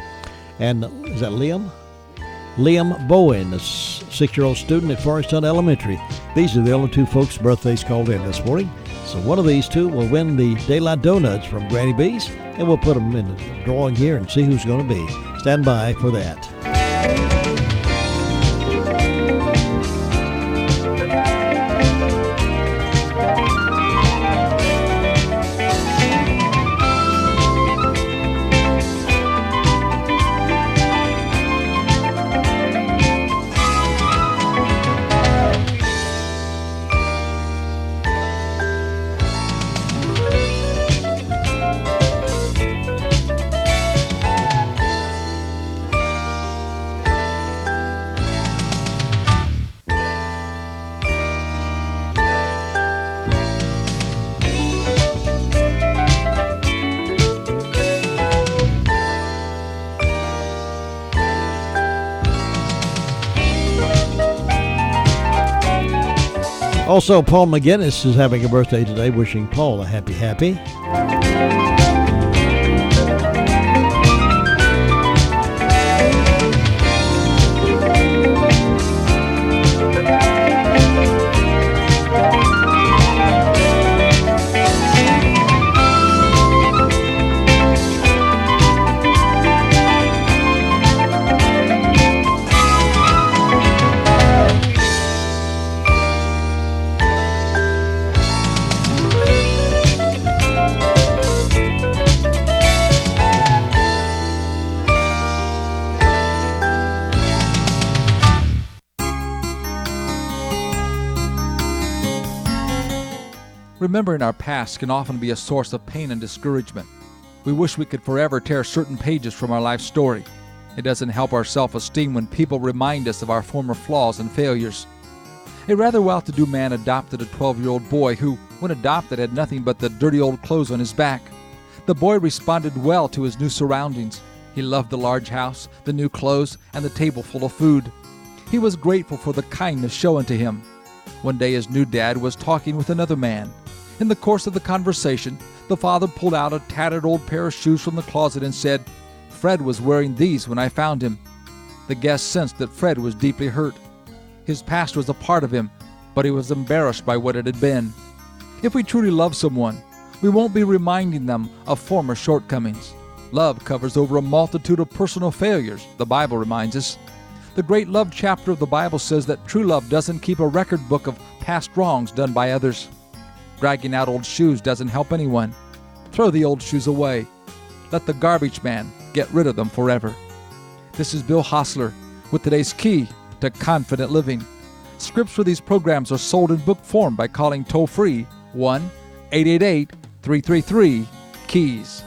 And is that Liam? Liam Bowen, a 6-year-old student at Forest Hunt Elementary. These are the only two folks' birthdays called in this morning. So one of these two will win the Daylight Donuts from Granny B's, and we'll put them in the drawing here and see who's going to be. Stand by for that. Also, Paul McGinnis is having a birthday today, wishing Paul a happy. Remembering our past can often be a source of pain and discouragement. We wish we could forever tear certain pages from our life story. It doesn't help our self-esteem when people remind us of our former flaws and failures. A rather well-to-do man adopted a 12-year-old boy who, when adopted, had nothing but the dirty old clothes on his back. The boy responded well to his new surroundings. He loved the large house, the new clothes, and the table full of food. He was grateful for the kindness shown to him. One day his new dad was talking with another man. In the course of the conversation, the father pulled out a tattered old pair of shoes from the closet and said, "Fred was wearing these when I found him." The guest sensed that Fred was deeply hurt. His past was a part of him, but he was embarrassed by what it had been. If we truly love someone, we won't be reminding them of former shortcomings. Love covers over a multitude of personal failures, the Bible reminds us. The great love chapter of the Bible says that true love doesn't keep a record book of past wrongs done by others. Dragging out old shoes doesn't help anyone. Throw the old shoes away. Let the garbage man get rid of them forever. This is Bill Hosler with today's key to confident living. Scripts for these programs are sold in book form by calling toll-free 1-888-333-KEYS.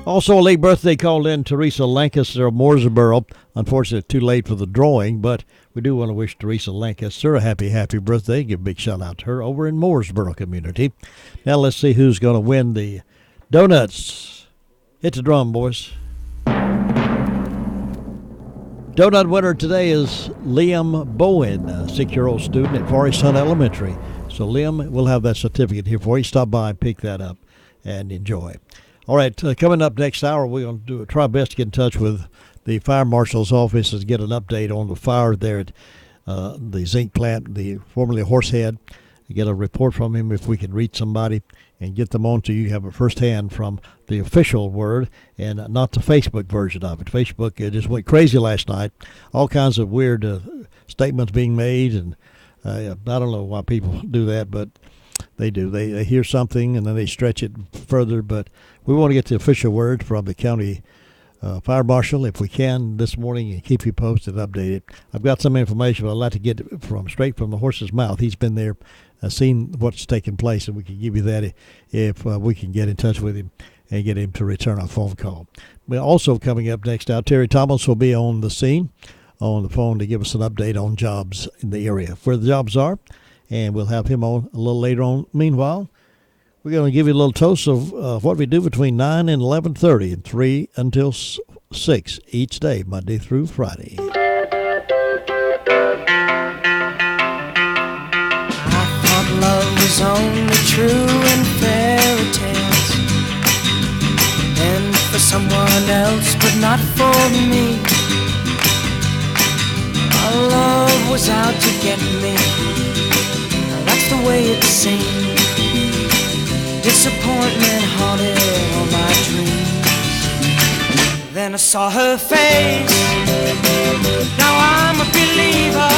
Also, a late birthday called in Teresa Lancaster of Mooresboro. Unfortunately, too late for the drawing, but we do want to wish Teresa Lancaster a happy birthday. Give a big shout out to her over in Mooresboro community. Now let's see who's going to win the donuts. Hit the drum, boys. Donut winner today is Liam Bowen, a 6-year-old student at Forest Hunt Elementary. So, Liam, we'll have that certificate here for you. Stop by and pick that up and enjoy. All right, coming up next hour, we're going to try our best to get in touch with the fire marshal's office and get an update on the fire there at the zinc plant, the formerly Horsehead. Get a report from him if we can reach somebody and get them on so you have a firsthand from the official word and not the Facebook version of it. Facebook just went crazy last night. All kinds of weird statements being made, and I don't know why people do that, but they do. They hear something and then they stretch it further, but we want to get the official word from the county fire marshal if we can this morning and keep you posted and updated. I've got some information, but I'd like to get it straight from the horse's mouth. He's been there, seen what's taking place, and we can give you that if we can get in touch with him and get him to return our phone call. We're also coming up next out, Terry Thomas will be on the scene on the phone to give us an update on jobs in the area, where the jobs are, and we'll have him on a little later on. Meanwhile, we're going to give you a little toast of what we do between 9 and 11:30 and 3 until 6 each day, Monday through Friday. I thought love was only true in fairy tales and for someone else, but not for me. Our love was out to get me. That's the way it seemed. Disappointment haunted all my dreams. Then I saw her face. Now I'm a believer.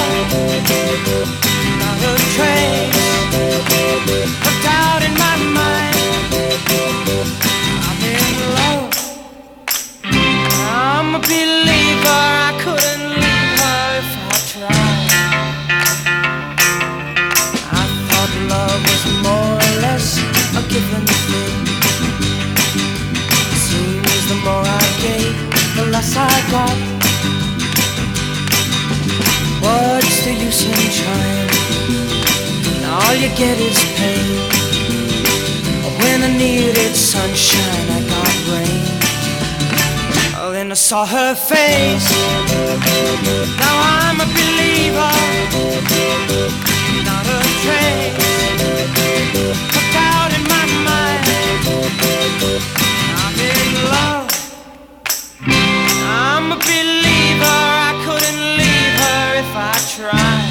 Not a trace of doubt in my mind. I'm in love. I'm a believer. I couldn't leave her if I tried. I thought love was more or less a given thing. Seems the more I gave, the less I got. What's the use in trying? Now all you get is pain. When I needed sunshine, I got rain. Oh, then I saw her face. Now I'm a believer. Not a trace of doubt in my mind. I'm in love. I'm a believer. I couldn't leave her if I tried.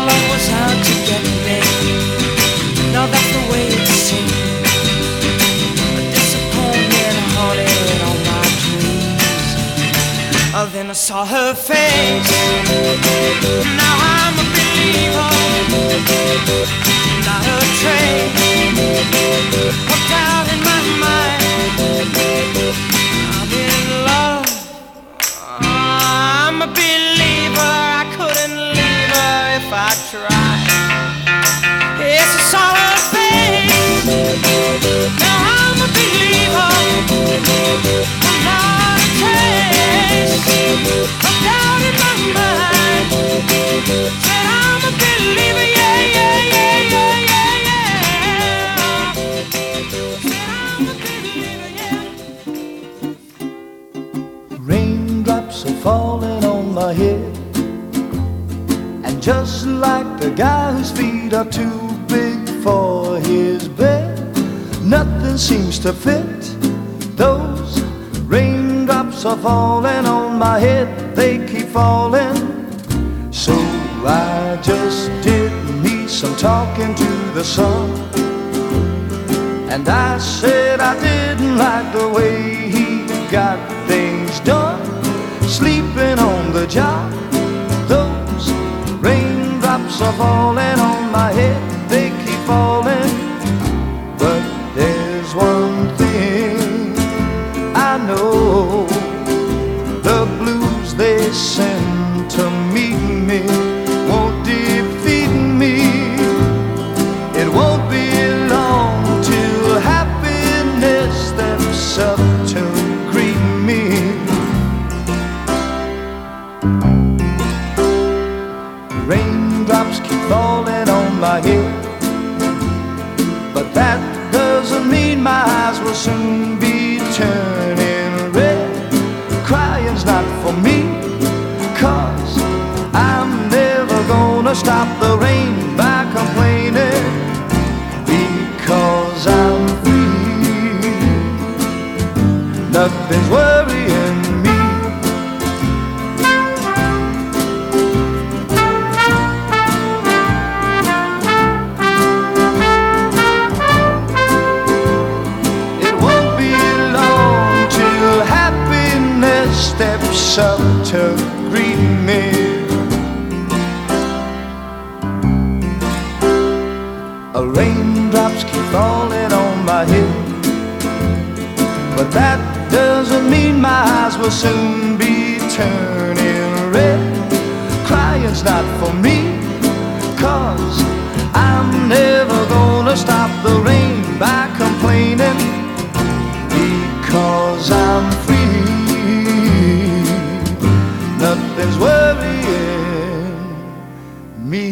Love was out to get me. Now that's the way it seemed. A disappointment haunted all my dreams. Oh, then I saw her face. Now I'm a believer. Not a trace of doubt in my mind. I'm in love. I'm a believer. I couldn't leave her if I tried. Yes, I saw her face. keep falling on my head. And just like the guy whose feet are too big for his bed, nothing seems to fit. Those raindrops are falling on my head, they keep falling. So I just did me some talking to the sun, and I said I didn't like the way he got things done, sleeping on the job. Those raindrops are falling on my head, they keep falling. But there's one thing I know, the blues they send to meet me won't defeat me. It won't be long till happiness steps up to greet me. Raindrops keep falling on my head, but that doesn't mean my eyes will soon be turning red. Crying's not for me, 'cause I'm never gonna stop the rain by complaining, because I'm free. Nothing's worrying me. It won't be long till happiness steps up to greet me. Raindrops keep falling on my head, but that doesn't mean my eyes will soon be turning red. Crying's not for me, 'cause I'm never gonna stop the rain by complaining, because I'm free. Nothing's worrying me.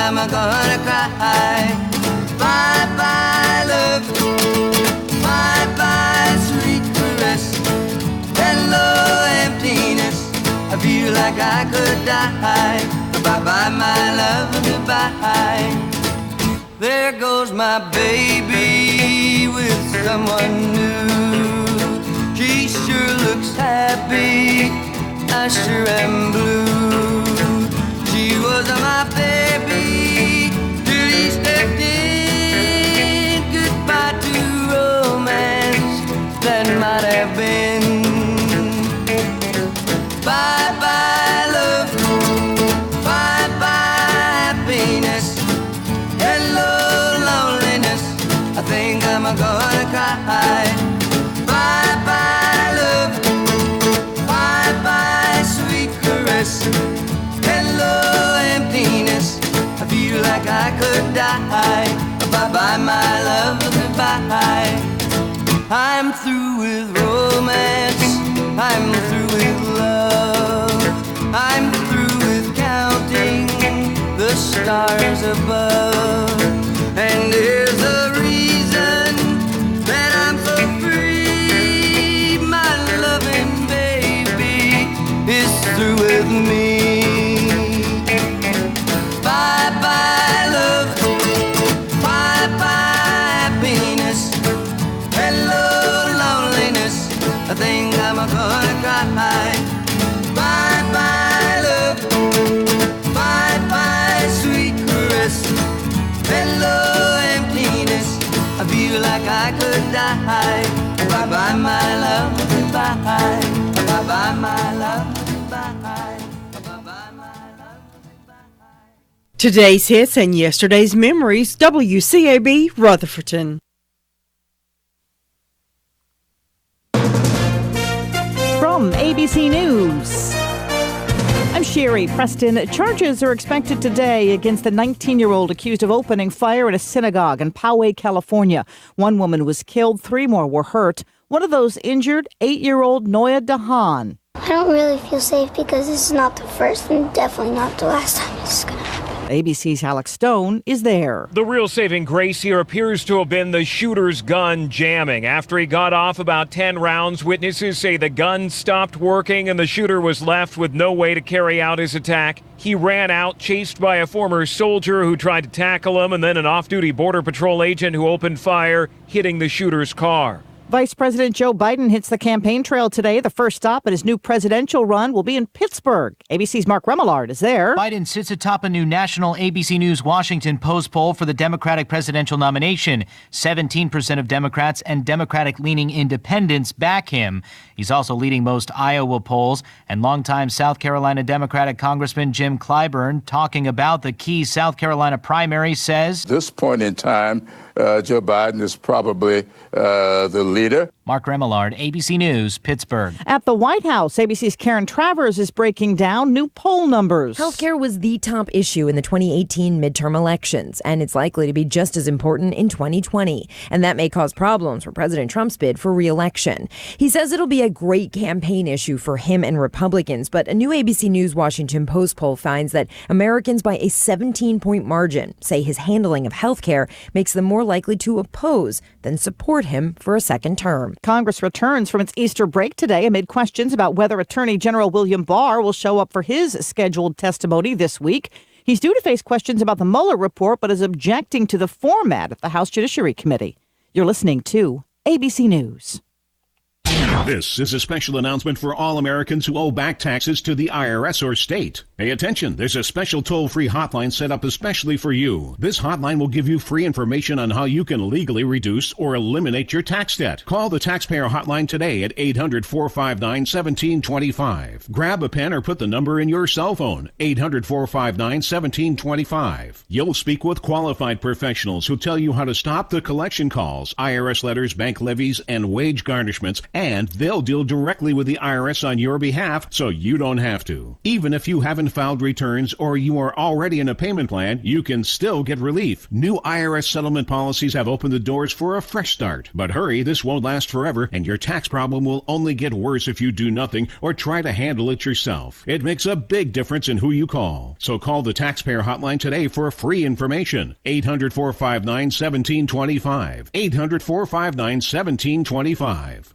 I'm gonna cry. Bye bye love, bye bye sweet caress. Hello emptiness, I feel like I could die. Bye bye my love, goodbye. There goes my baby with someone new. She sure looks happy, I sure am blue. She was my baby till he stepped in. Goodbye to romance that might have been. Bye bye love, bye bye happiness. Hello loneliness, I think I'm gonna cry. Bye bye love, bye bye sweet caress. Hello emptiness, I feel like I could die. Bye-bye my love, goodbye. I'm through with romance, I'm through with love. I'm through with counting the stars above. And there's a reason that I'm so free. My loving baby is through with me. Bye-bye love, bye-bye happiness. Hello loneliness, I think I'm gonna cry. Bye-bye love, bye-bye sweet caress. Hello emptiness, I feel like I could die. Bye-bye my love, goodbye. Bye-bye my love, goodbye. Today's hits and yesterday's memories, WCAB Rutherford. From ABC News, I'm Sherry Preston. Charges are expected today against the 19-year-old accused of opening fire at a synagogue in Poway, California. One woman was killed, 3 more were hurt. one of those injured 8-year-old Noya Dahan. I don't really feel safe because this is not the first and definitely not the last time this is going to happen. ABC's Alex Stone is there. The real saving grace here appears to have been the shooter's gun jamming. After he got off about 10 rounds, witnesses say the gun stopped working and the shooter was left with no way to carry out his attack. He ran out, chased by a former soldier who tried to tackle him, and then an off-duty Border Patrol agent who opened fire, hitting the shooter's car. Vice President Joe Biden hits the campaign trail today. The first stop in his new presidential run will be in Pittsburgh. ABC's Mark Remillard is there. Biden sits atop a new national ABC News Washington Post poll for the Democratic presidential nomination. 17% of Democrats and Democratic-leaning independents back him. He's also leading most Iowa polls. And longtime South Carolina Democratic Congressman Jim Clyburn, talking about the key South Carolina primary, says, "This point in time, Joe Biden is probably the leader." Mark Remillard, ABC News, Pittsburgh. At the White House, ABC's Karen Travers is breaking down new poll numbers. Healthcare was the top issue in the 2018 midterm elections, and it's likely to be just as important in 2020. And that may cause problems for President Trump's bid for re-election. He says it'll be a great campaign issue for him and Republicans, but a new ABC News Washington Post poll finds that Americans by a 17-point margin say his handling of healthcare makes them more likely to oppose than support him for a second term. Congress returns from its Easter break today amid questions about whether Attorney General William Barr will show up for his scheduled testimony this week. He's due to face questions about the Mueller report, but is objecting to the format of the House Judiciary Committee. You're listening to ABC News. This is a special announcement for all Americans who owe back taxes to the IRS or state. Pay attention, there's a special toll-free hotline set up especially for you. This hotline will give you free information on how you can legally reduce or eliminate your tax debt. Call the taxpayer hotline today at 800-459-1725. Grab a pen or put the number in your cell phone, 800-459-1725. You'll speak with qualified professionals who tell you how to stop the collection calls, IRS letters, bank levies, and wage garnishments, and they'll deal directly with the IRS on your behalf so you don't have to. Even if you haven't filed returns or you are already in a payment plan, you can still get relief. New IRS settlement policies have opened the doors for a fresh start. But hurry, this won't last forever, and your tax problem will only get worse if you do nothing or try to handle it yourself. It makes a big difference in who you call. So call the taxpayer hotline today for free information. 800-459-1725. 800-459-1725.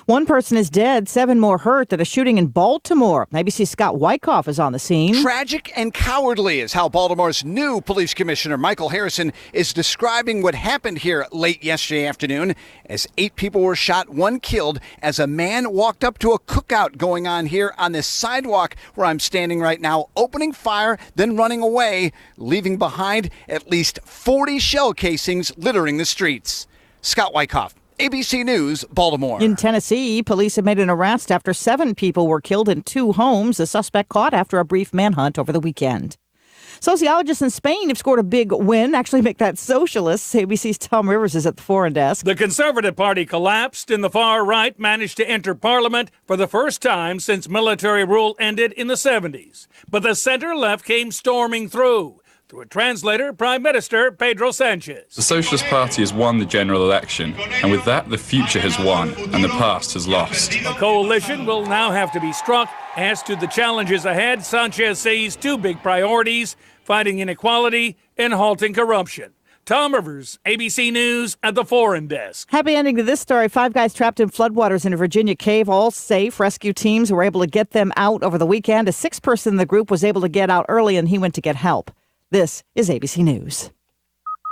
One person is dead, 7 more hurt at a shooting in Baltimore. ABC Scott Wyckoff is on the scene. Tragic and cowardly is how Baltimore's new police commissioner, Michael Harrison, is describing what happened here late yesterday afternoon as 8 people were shot, 1 killed, as a man walked up to a cookout going on here on this sidewalk where I'm standing right now, opening fire, then running away, leaving behind at least 40 shell casings littering the streets. Scott Wyckoff, ABC News, Baltimore. In Tennessee, police have made an arrest after 7 people were killed in 2 homes. The suspect caught after a brief manhunt over the weekend. Sociologists in Spain have scored a big win, actually make that socialists. ABC's Tom Rivers is at the foreign desk. The Conservative Party collapsed and the far right managed to enter Parliament for the first time since military rule ended in the 70s. But the center-left came storming through. Through a translator, Prime Minister Pedro Sanchez. The Socialist Party has won the general election, and with that, the future has won, and the past has lost. A coalition will now have to be struck. As to the challenges ahead, Sanchez sees 2 big priorities, fighting inequality and halting corruption. Tom Rivers, ABC News at the Foreign Desk. Happy ending to this story. 5 guys trapped in floodwaters in a Virginia cave, all safe. Rescue teams were able to get them out over the weekend. A 6th person in the group was able to get out early, and he went to get help. This is ABC News.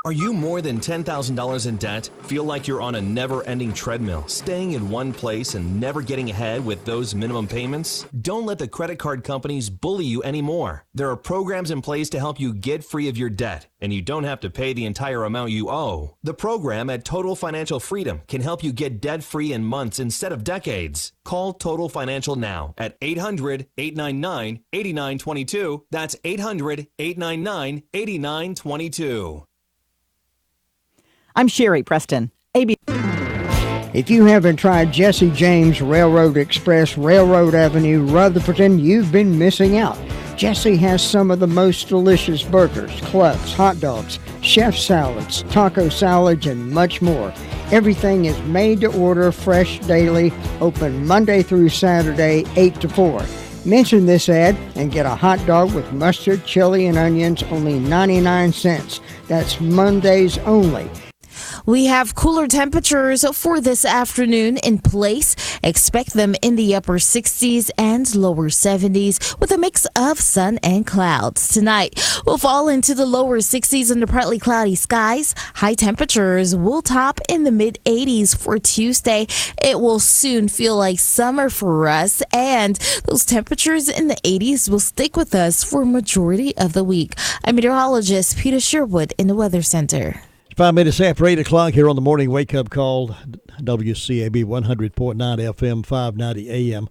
Are you more than $10,000 in debt? Feel like you're on a never-ending treadmill, staying in one place and never getting ahead with those minimum payments? Don't let the credit card companies bully you anymore. There are programs in place to help you get free of your debt, and you don't have to pay the entire amount you owe. The program at Total Financial Freedom can help you get debt-free in months instead of decades. Call Total Financial now at 800-899-8922. That's 800-899-8922. I'm Sherry Preston. If you haven't tried Jesse James Railroad Express, Railroad Avenue, Rutherford, you've been missing out. Jesse has some of the most delicious burgers, clubs, hot dogs, chef salads, taco salads, and much more. Everything is made to order, fresh daily, open Monday through Saturday, 8 to 4. Mention this ad and get a hot dog with mustard, chili, and onions, only 99 cents. That's Mondays only. We have cooler temperatures for this afternoon in place. Expect them in the upper 60s and lower 70s with a mix of sun and clouds. Tonight, we'll fall into the lower 60s under partly cloudy skies. High temperatures will top in the mid 80s for Tuesday. It will soon feel like summer for us, and those temperatures in the 80s will stick with us for a majority of the week. I'm meteorologist Peter Sherwood in the Weather Center. 5 minutes after 8 o'clock here on the morning wake-up call, WCAB 100.9 FM, 590 AM.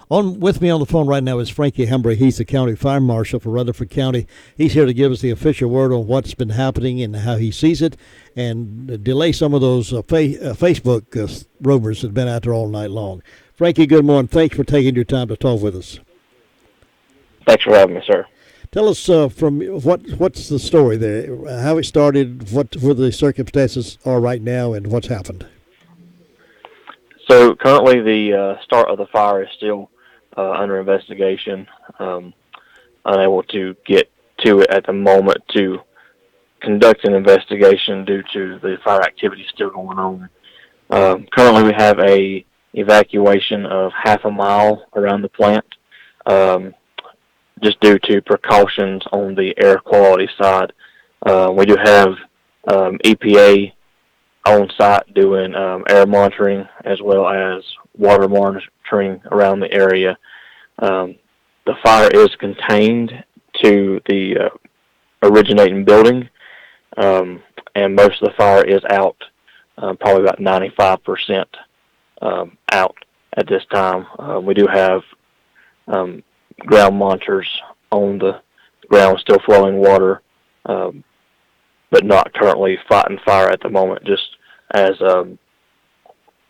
With me on the phone right now is Frankie Hembry. He's the county fire marshal for Rutherford County. He's here to give us the official word on what's been happening and how he sees it, and delay some of those Facebook rumors that have been out there all night long. Frankie, good morning. Thanks for taking your time to talk with us. Thanks for having me, sir. Tell us from what's the story there, how it started, what the circumstances are right now, and what's happened. So currently the start of the fire is still under investigation. Unable to get to it at the moment to conduct an investigation due to the fire activity still going on. Currently we have a evacuation of half a mile around the plant. Just due to precautions on the air quality side. We do have EPA on site doing air monitoring as well as water monitoring around the area. The fire is contained to the originating building, and most of the fire is out, probably about 95% out at this time. We do have ground monitors on the ground, still flowing water, but not currently fighting fire at the moment, just as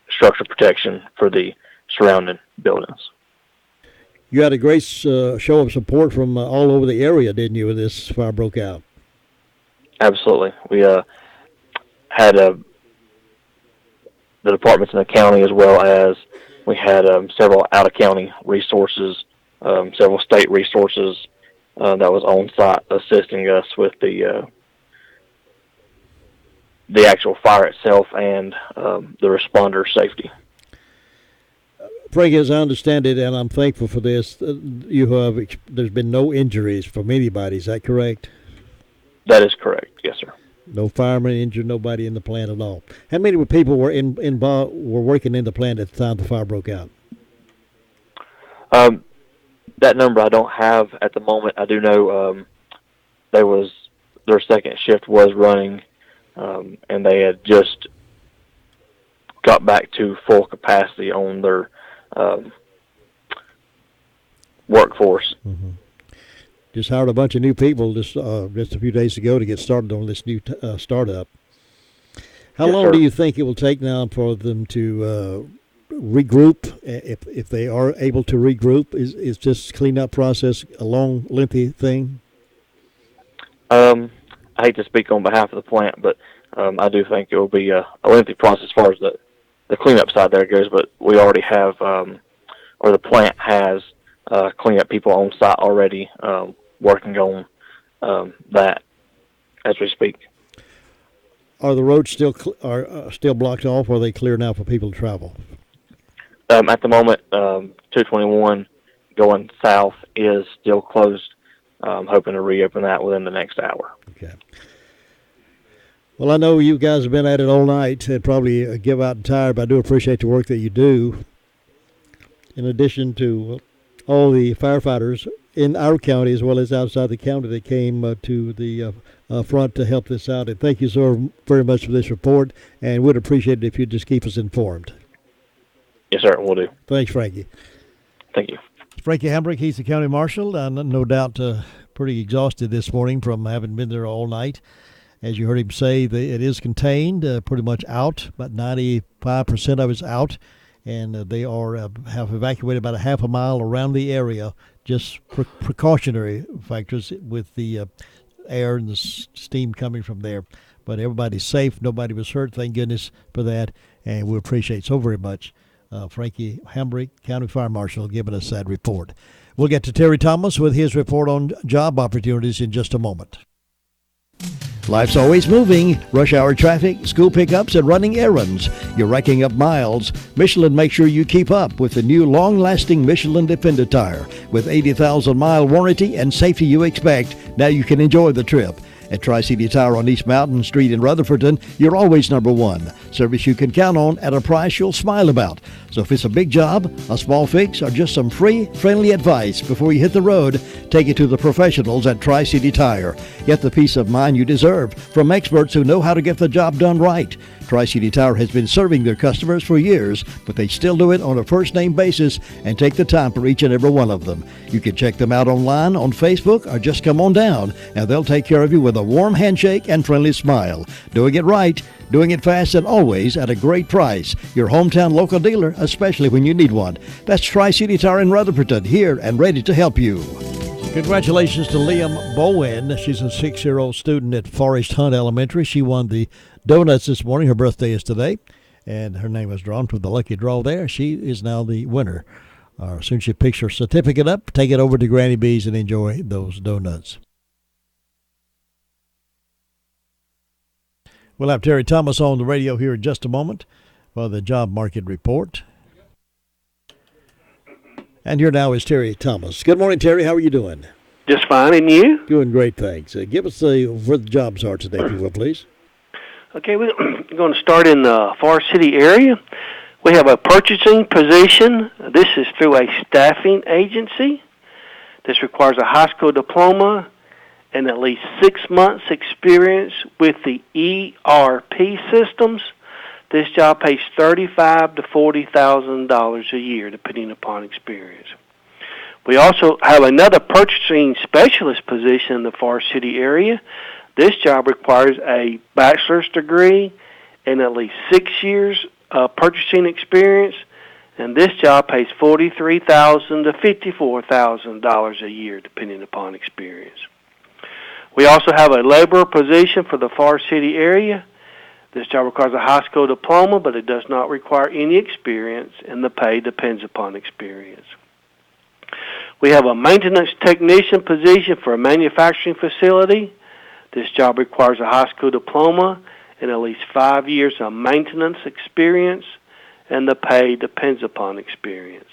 structural protection for the surrounding buildings. You had a great show of support from all over the area, didn't you, when this fire broke out? Absolutely. We had the departments in the county, as well as we had several out-of-county resources, several state resources that was on site assisting us with the actual fire itself and the responder safety. Frank, as I understand it, and I'm thankful for this, there's been no injuries from anybody. Is that correct? That is correct. Yes, sir. No firemen injured, nobody in the plant at all. How many people were involved, were working in the plant at the time the fire broke out? That number I don't have at the moment. I do know their second shift was running, and they had just got back to full capacity on their workforce. Mm-hmm. Just hired a bunch of new people just a few days ago to get started on this new startup. How long do you think it will take now for them to regroup, if they are able to regroup? Is this cleanup process a long, lengthy thing? I hate to speak on behalf of the plant, but I do think it will be a lengthy process as far as the cleanup side there goes, but we already have, or the plant has, cleanup people on site already working on that as we speak. Are the roads still blocked off, or are they clear now for people to travel? At the moment, 221 going south is still closed. Hoping to reopen that within the next hour. Okay. Well, I know you guys have been at it all night and probably give out and tired, but I do appreciate the work that you do. In addition to all the firefighters in our county as well as outside the county that came to the front to help this out. And thank you so very much for this report, and would appreciate it if you'd just keep us informed. Yes, sir, we'll do. Thanks, Frankie. Thank you. Frankie Hambrick, he's the county marshal. No doubt pretty exhausted this morning from having been there all night. As you heard him say, it is contained, pretty much out. About 95% of it's out, and they have evacuated about a half a mile around the area, just precautionary factors with the air and the steam coming from there. but everybody's safe. Nobody was hurt. Thank goodness for that, and we appreciate so very much Frankie Hambrick, County Fire Marshal, giving us that report. We'll get to Terry Thomas with his report on job opportunities in just a moment. Life's always moving. Rush hour traffic, school pickups, and running errands. You're racking up miles. Michelin makes sure you keep up with the new long-lasting Michelin Defender tire. With 80,000-mile warranty and safety you expect, now you can enjoy the trip. At TriCity Tire on East Mountain Street in Rutherford, you're always number one. Service you can count on at a price you'll smile about. So if it's a big job, a small fix, or just some free, friendly advice before you hit the road, take it to the professionals at TriCity Tire. Get the peace of mind you deserve from experts who know how to get the job done right. TriCity Tire has been serving their customers for years, but they still do it on a first-name basis and take the time for each and every one of them. You can check them out online, on Facebook, or just come on down, and they'll take care of you with a warm handshake and friendly smile. Doing it right, doing it fast, and always at a great price. Your hometown local dealer, especially when you need one. That's Tri-City Tire in Rutherford, here and ready to help you. Congratulations to Liam Bowen. She's a 6-year-old student at Forest Hunt Elementary. She won the donuts this morning. Her birthday is today, and her name was drawn from the lucky draw there. She is now the winner. As soon as she picks her certificate up, take it over to Granny B's and enjoy those donuts. We'll have Terry Thomas on the radio here in just a moment for the job market report. And here now is Terry Thomas. Good morning, Terry. How are you doing? Just fine, and you? Doing great, thanks. Give us where the jobs are today, if you will, please. Okay, we're going to start in the Forest City area. We have a purchasing position. This is through a staffing agency. This requires a high school diploma and at least 6 months experience with the ERP systems. This job pays $35,000 to $40,000 a year, depending upon experience. We also have another purchasing specialist position in the Forest City area. This job requires a bachelor's degree and at least 6 years of purchasing experience, and this job pays $43,000 to $54,000 a year, depending upon experience. We also have a laborer position for the Forest City area. This job requires a high school diploma, but it does not require any experience, and the pay depends upon experience. We have a maintenance technician position for a manufacturing facility. This job requires a high school diploma and at least 5 years of maintenance experience, and the pay depends upon experience.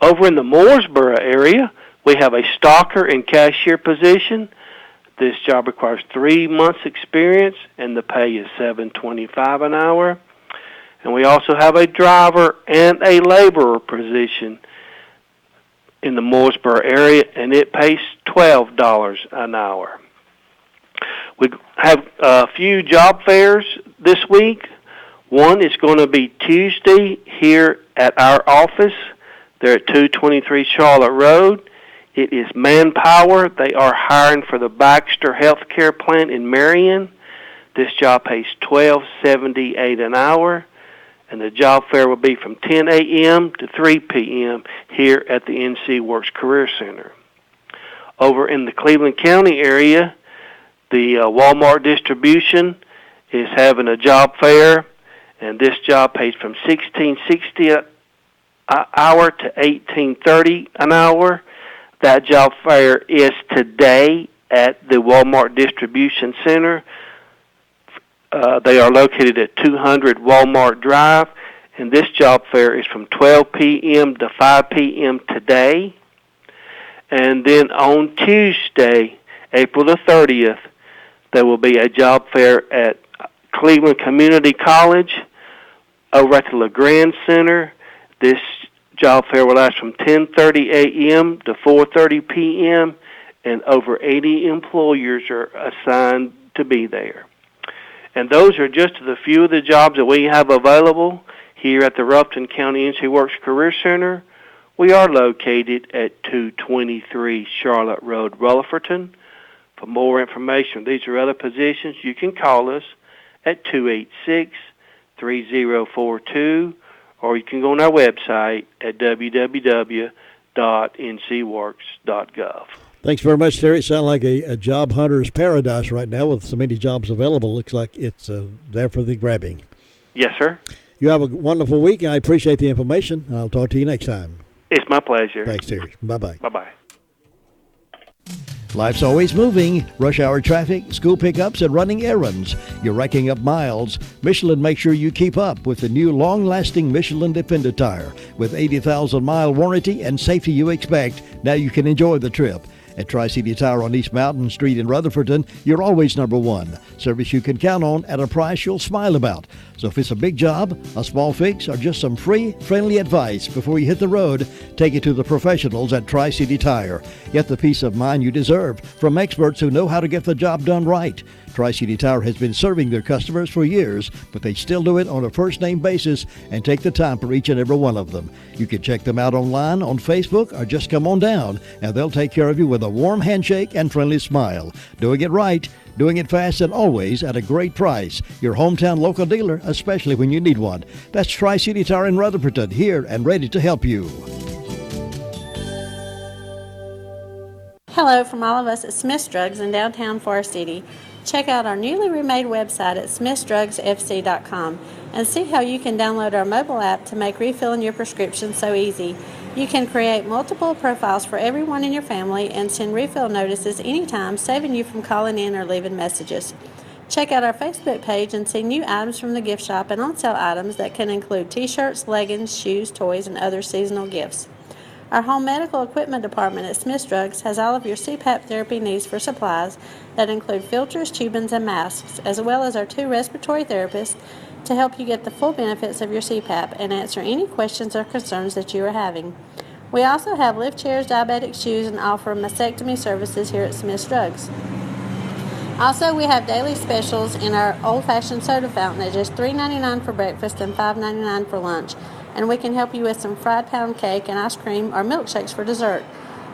Over in the Mooresboro area, we have a stocker and cashier position. This job requires 3 months experience, and the pay is $7.25 an hour. And we also have a driver and a laborer position in the Mooresboro area, and it pays $12 an hour. We have a few job fairs this week. One is going to be Tuesday here at our office. They're at 223 Charlotte Road. It is Manpower. They are hiring for the Baxter Healthcare plant in Marion. This job pays $12.78 an hour, and the job fair will be from 10 a.m. to 3 p.m. here at the NC Works Career Center. Over in the Cleveland County area, the Walmart distribution is having a job fair, and this job pays from $16.60 an hour to $18.30 an hour. That job fair is today at the Walmart Distribution Center. They are located at 200 Walmart Drive, and this job fair is from 12 p.m. to 5 p.m. today. And then on Tuesday, April the 30th, there will be a job fair at Cleveland Community College over at the LeGrand Center. This job fair will last from 10:30 a.m. to 4:30 p.m., and over 80 employers are assigned to be there. And those are just a few of the jobs that we have available here at the Rutherford County NC Works Career Center. We are located at 223 Charlotte Road, Rutherford. For more information on these or other positions, you can call us at 286-3042, or you can go on our website at www.ncworks.gov. Thanks very much, Terry. It sounds like a job hunter's paradise right now with so many jobs available. Looks like it's there for the grabbing. Yes, sir. You have a wonderful week. I appreciate the information. I'll talk to you next time. It's my pleasure. Thanks, Terry. Bye-bye. Bye-bye. Life's always moving. Rush hour traffic, school pickups, and running errands. You're racking up miles. Michelin makes sure you keep up with the new long-lasting Michelin Defender tire. With 80,000-mile warranty and safety you expect, now you can enjoy the trip. At TriCity Tire on East Mountain Street in Rutherford, you're always number one. Service you can count on at a price you'll smile about. So if it's a big job, a small fix, or just some free, friendly advice before you hit the road, take it to the professionals at TriCity Tire. Get the peace of mind you deserve from experts who know how to get the job done right. TriCity Tire has been serving their customers for years, but they still do it on a first-name basis and take the time for each and every one of them. You can check them out online, on Facebook, or just come on down, and they'll take care of you with a warm handshake and friendly smile. Doing it right, doing it fast, and always at a great price. Your hometown local dealer, especially when you need one. That's TriCity Tire in Rutherford, here and ready to help you. Hello from all of us at Smith's Drugs in downtown Forest City. Check out our newly remade website at smithsdrugsfc.com and see how you can download our mobile app to make refilling your prescription so easy. You can create multiple profiles for everyone in your family and send refill notices anytime, saving you from calling in or leaving messages. Check out our Facebook page and see new items from the gift shop and on-sale items that can include t-shirts, leggings, shoes, toys, and other seasonal gifts. Our home medical equipment department at Smith's Drugs has all of your CPAP therapy needs for supplies that include filters, tubings, and masks, as well as our 2 respiratory therapists to help you get the full benefits of your CPAP and answer any questions or concerns that you are having. We also have lift chairs, diabetic shoes, and offer mastectomy services here at Smith's Drugs. Also, we have daily specials in our old-fashioned soda fountain at just $3.99 for breakfast and $5.99 for lunch. And we can help you with some fried pound cake and ice cream or milkshakes for dessert.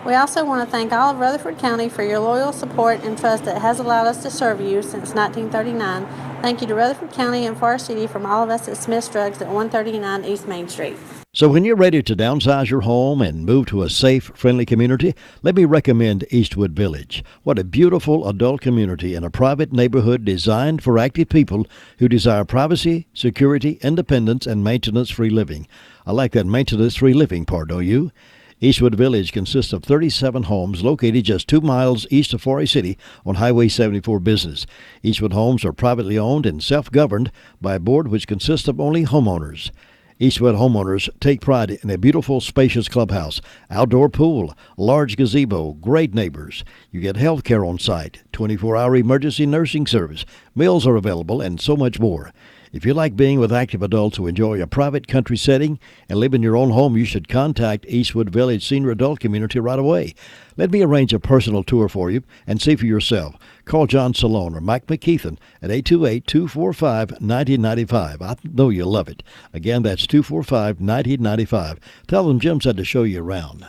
We also want to thank all of Rutherford County for your loyal support and trust that has allowed us to serve you since 1939. Thank you to Rutherford County and Forest City from all of us at Smith's Drugs at 139 East Main Street. So when you're ready to downsize your home and move to a safe, friendly community, let me recommend Eastwood Village. What a beautiful adult community in a private neighborhood designed for active people who desire privacy, security, independence, and maintenance-free living. I like that maintenance-free living part, don't you? Eastwood Village consists of 37 homes located just 2 miles east of Forest City on Highway 74 Business. Eastwood homes are privately owned and self-governed by a board which consists of only homeowners. Eastwood homeowners take pride in a beautiful, spacious clubhouse, outdoor pool, large gazebo, great neighbors. You get health care on site, 24-hour emergency nursing service, meals are available, and so much more. If you like being with active adults who enjoy a private country setting and live in your own home, you should contact Eastwood Village Senior Adult Community right away. Let me arrange a personal tour for you and see for yourself. Call John Salone or Mike McKeithen at 828-245-1995. I know you'll love it. Again, that's 245-1995. Tell them Jim said to show you around.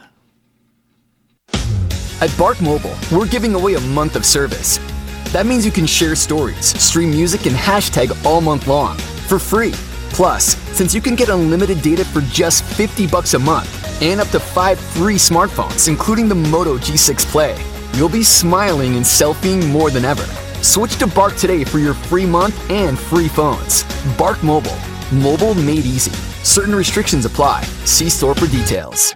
At Bark Mobile, we're giving away a month of service. That means you can share stories, stream music, and hashtag all month long for free. Plus, since you can get unlimited data for just $50 a month and up to 5 free smartphones, including the Moto G6 Play, you'll be smiling and selfieing more than ever. Switch to Bark today for your free month and free phones. Bark Mobile. Mobile made easy. Certain restrictions apply. See store for details.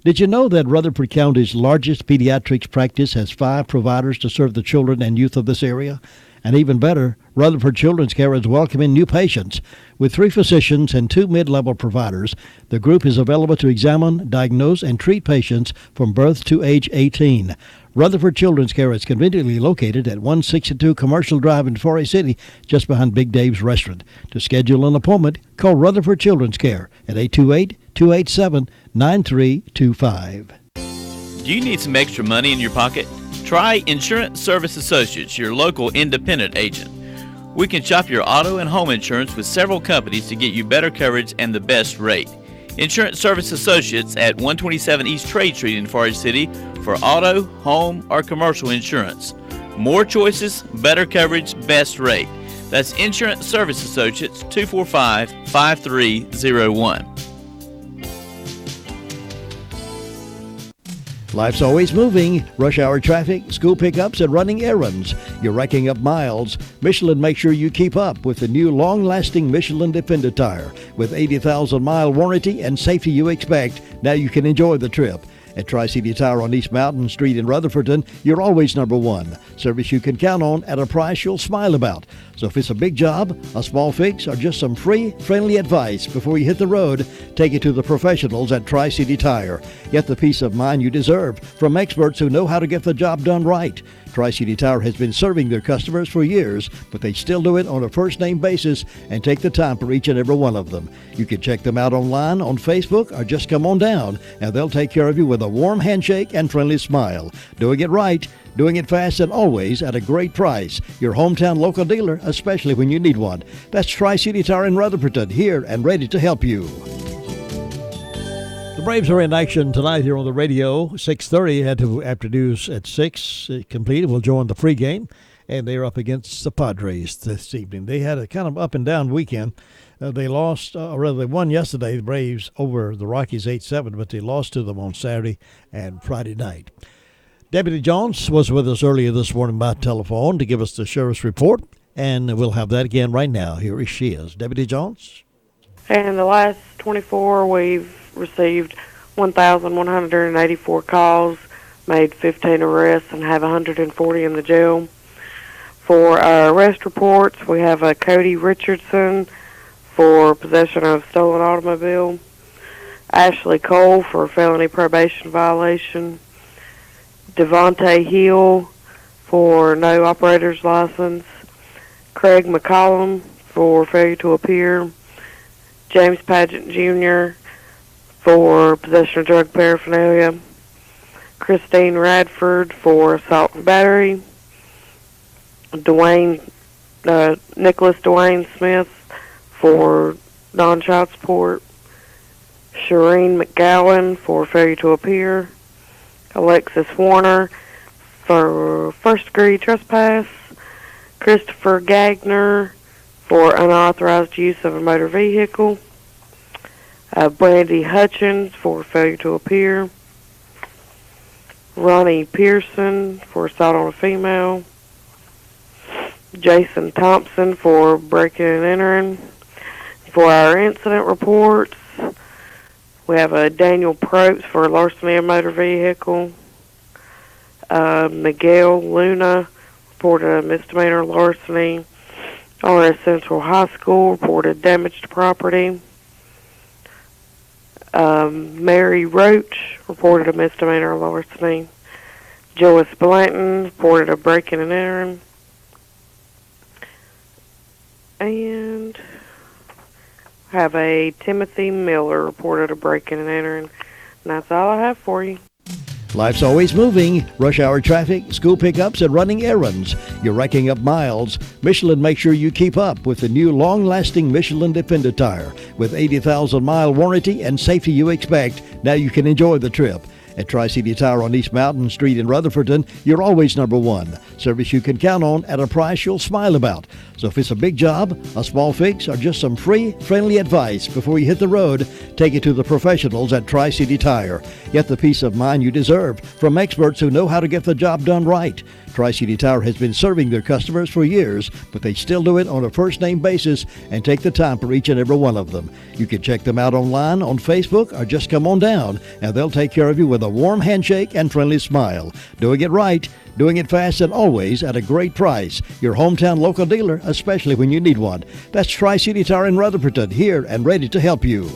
Did you know that Rutherford County's largest pediatrics practice has 5 providers to serve the children and youth of this area? And even better, Rutherford Children's Care is welcoming new patients. With 3 physicians and 2 mid-level providers, the group is available to examine, diagnose, and treat patients from birth to age 18. Rutherford Children's Care is conveniently located at 162 Commercial Drive in Forest City, just behind Big Dave's Restaurant. To schedule an appointment, call Rutherford Children's Care at 828-287-9325. Do you need some extra money in your pocket? Try Insurance Service Associates, your local independent agent. We can shop your auto and home insurance with several companies to get you better coverage and the best rate. Insurance Service Associates at 127 East Trade Street in Forest City for auto, home, or commercial insurance. More choices, better coverage, best rate. That's Insurance Service Associates, 245-5301. Life's always moving. Rush hour traffic, school pickups, and running errands. You're racking up miles. Michelin makes sure you keep up with the new long-lasting Michelin Defender tire. With 80,000-mile warranty and safety you expect, now you can enjoy the trip. At TriCity Tire on East Mountain Street in Rutherford, you're always number one. Service you can count on at a price you'll smile about. So if it's a big job, a small fix, or just some free, friendly advice before you hit the road, take it to the professionals at TriCity Tire. Get the peace of mind you deserve from experts who know how to get the job done right. TriCity Tire has been serving their customers for years, but they still do it on a first-name basis and take the time for each and every one of them. You can check them out online, on Facebook, or just come on down, and they'll take care of you with a warm handshake and friendly smile. Doing it right, doing it fast, and always at a great price. Your hometown local dealer, especially when you need one. That's TriCity Tire in Rutherford, here and ready to help you. The Braves are in action tonight here on the radio. 6:30 after news at 6 completed. We'll join the pregame, and they're up against the Padres this evening. They had a kind of up and down weekend. They lost, or rather they won yesterday, the Braves over the Rockies 8-7, but they lost to them on Saturday and Friday night. Deputy Jones was with us earlier this morning by telephone to give us the sheriff's report, and we'll have that again right now. Here she is. Deputy Jones. In the last 24, we've received 1,184 calls, made 15 arrests, and have 140 in the jail. For our arrest reports, we have a Cody Richardson for possession of stolen automobile, Ashley Cole for felony probation violation, Devontae Hill for no operator's license, Craig McCollum for failure to appear, James Pageant Jr. for possession of drug paraphernalia, Christine Radford for assault and battery, Nicholas Dwayne Smith for non-child support, Shireen McGowan for failure to appear, Alexis Warner for first-degree trespass, Christopher Gagner for unauthorized use of a motor vehicle, Brandy Hutchins for failure to appear, Ronnie Pearson for assault on a female, Jason Thompson for breaking and entering. For our incident reports, we have a Daniel Probst for larceny of motor vehicle, Miguel Luna reported a misdemeanor larceny, RS Central High School reported damage to property, Mary Roach reported a misdemeanor larceny, Joyce Blanton reported a breaking and entering, and have a Timothy Miller reported a breaking and entering. And that's all I have for you. Life's always moving. Rush hour traffic, school pickups, and running errands. You're racking up miles. Michelin makes sure you keep up with the new long-lasting Michelin Defender tire. With 80,000-mile warranty and safety you expect, now you can enjoy the trip. At TriCity Tire on East Mountain Street in Rutherford, you're always number one. Service you can count on at a price you'll smile about. So if it's a big job, a small fix, or just some free, friendly advice before you hit the road, take it to the professionals at TriCity Tire. Get the peace of mind you deserve from experts who know how to get the job done right. TriCity Tire has been serving their customers for years, but they still do it on a first-name basis and take the time for each and every one of them. You can check them out online, on Facebook, or just come on down, and they'll take care of you with a warm handshake and friendly smile. Doing it right, doing it fast, and always at a great price. Your hometown local dealer, especially when you need one. That's TriCity Tire in Rutherford, here and ready to help you.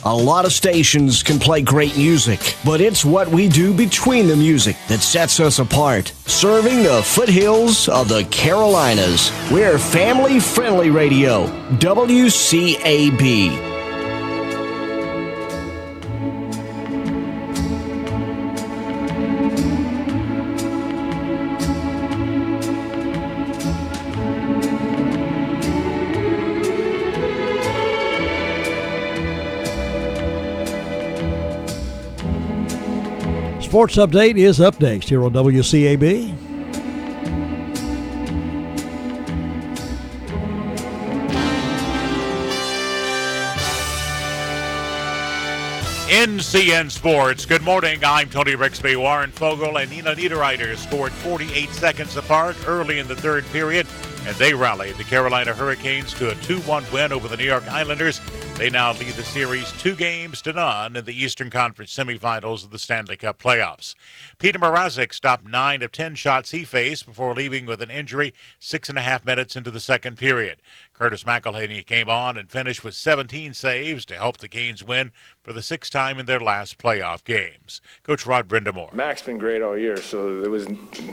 A lot of stations can play great music, but it's what we do between the music that sets us apart. Serving the foothills of the Carolinas, we're family-friendly radio, WCAB. Sports Update is up next here on WCAB. NCN Sports. Good morning. I'm Tony Rixby. Warren Fogle and Nina Niederreiter scored 48 seconds apart early in the third period, and they rallied the Carolina Hurricanes to a 2-1 win over the New York Islanders. They now lead the series 2-0 in the Eastern Conference semifinals of the Stanley Cup playoffs. Peter Mrazek stopped 9 of 10 shots he faced before leaving with an injury 6.5 minutes into the second period. Curtis McElhaney came on and finished with 17 saves to help the Canes win for the sixth time in their last playoff games. Coach Rod Brindamore. Mac's been great all year, so there was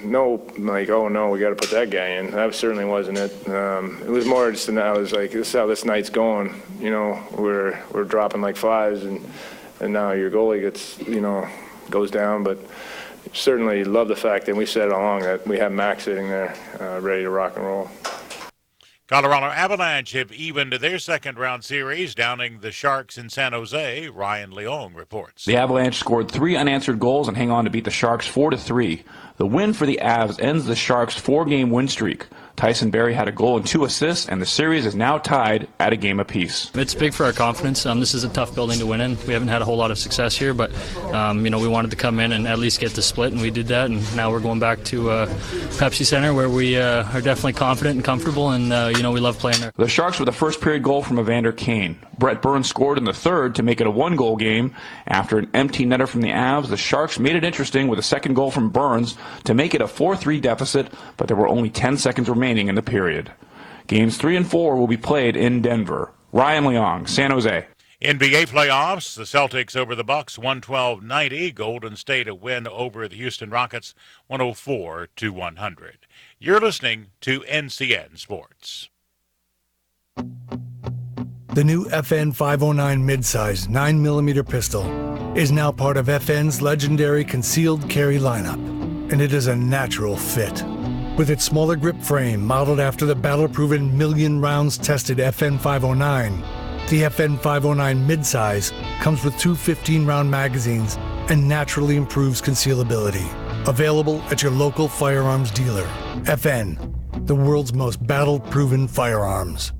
no, oh no, we got to put that guy in. That certainly wasn't it. It was more just that I was like, this is how this night's going. You know, we're dropping like flies, and now your goalie gets, goes down. But certainly love the fact that we said all along that we have Mac sitting there ready to rock and roll. Colorado Avalanche have evened their second-round series, downing the Sharks in San Jose. Ryan Leong reports. The Avalanche scored 3 unanswered goals and hang on to beat the Sharks 4-3. The win for the Avs ends the Sharks' 4-game win streak. Tyson Barrie had a goal and 2 assists, and the series is now tied at a game apiece. It's big for our confidence. This is a tough building to win in. We haven't had a whole lot of success here, but we wanted to come in and at least get the split, and we did that. And now we're going back to Pepsi Center, where we are definitely confident and comfortable, and we love playing there. The Sharks with a first-period goal from Evander Kane. Brett Burns scored in the third to make it a 1-goal game. After an empty netter from the Avs, the Sharks made it interesting with a second goal from Burns to make it a 4-3 deficit, but there were only 10 seconds remaining in the period. Games 3 and 4 will be played in Denver. Ryan Leong, San Jose. NBA playoffs, the Celtics over the Bucks 112-90. Golden State a win over the Houston Rockets 104-100. You're listening to NCN Sports. The new FN 509 midsize 9mm pistol is now part of FN's legendary concealed carry lineup, and it is a natural fit. With its smaller grip frame modeled after the battle-proven million rounds tested FN 509, the FN 509 midsize comes with 2 15-round magazines and naturally improves concealability. Available at your local firearms dealer. FN, the world's most battle-proven firearms.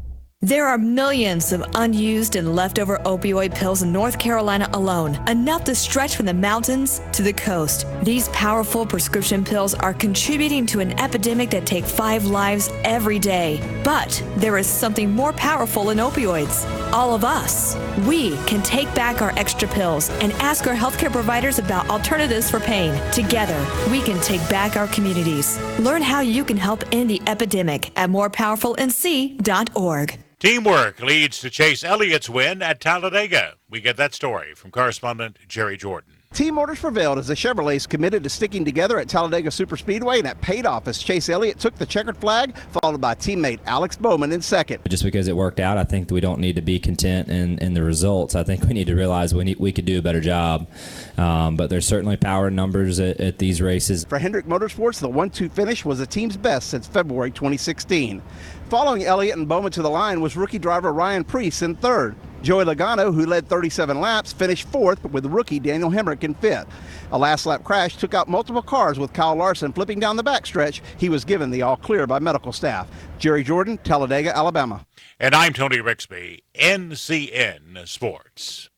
There are millions of unused and leftover opioid pills in North Carolina alone, enough to stretch from the mountains to the coast. These powerful prescription pills are contributing to an epidemic that takes 5 lives every day. But there is something more powerful than opioids. All of us. We can take back our extra pills and ask our healthcare providers about alternatives for pain. Together, we can take back our communities. Learn how you can help end the epidemic at morepowerfulnc.org. Teamwork leads to Chase Elliott's win at Talladega. We get that story from correspondent Jerry Jordan. Team orders prevailed as the Chevrolets committed to sticking together at Talladega Superspeedway, and that paid off as Chase Elliott took the checkered flag, followed by teammate Alex Bowman in second. Just because it worked out, I think that we don't need to be content in the results. I think we need to realize we could do a better job. But there's certainly power in numbers at these races. For Hendrick Motorsports, the 1-2 finish was the team's best since February 2016. Following Elliott and Bowman to the line was rookie driver Ryan Preece in third. Joey Logano, who led 37 laps, finished fourth, with rookie Daniel Hemrick in fifth. A last-lap crash took out multiple cars, with Kyle Larson flipping down the backstretch. He was given the all-clear by medical staff. Jerry Jordan, Talladega, Alabama. And I'm Tony Rixby, NCN Sports.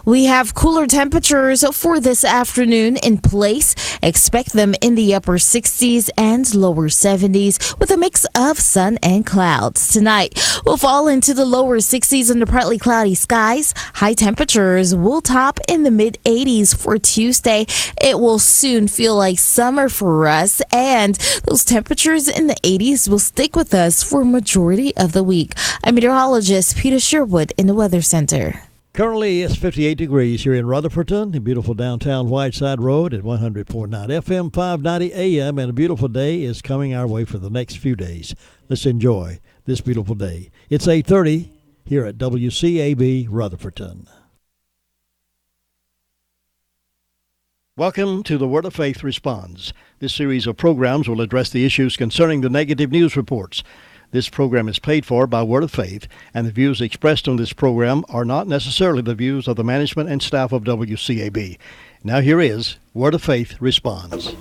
We have cooler temperatures for this afternoon in place. Expect them in the upper 60s and lower 70s with a mix of sun and clouds. Tonight, we'll fall into the lower 60s under partly cloudy skies. High temperatures will top in the mid-80s for Tuesday. It will soon feel like summer for us, and those temperatures in the 80s will stick with us for a majority of the week. I'm meteorologist Peter Sherwood in the Weather Center. Currently, it's 58 degrees here in Rutherford, the beautiful downtown Whiteside Road at 104.9 FM, 590 AM, and a beautiful day is coming our way for the next few days. Let's enjoy this beautiful day. It's 8:30 here at WCAB Rutherford. Welcome to the Word of Faith Responds. This series of programs will address the issues concerning the negative news reports. This program is paid for by Word of Faith, and the views expressed on this program are not necessarily the views of the management and staff of WCAB. Now here is Word of Faith Responds.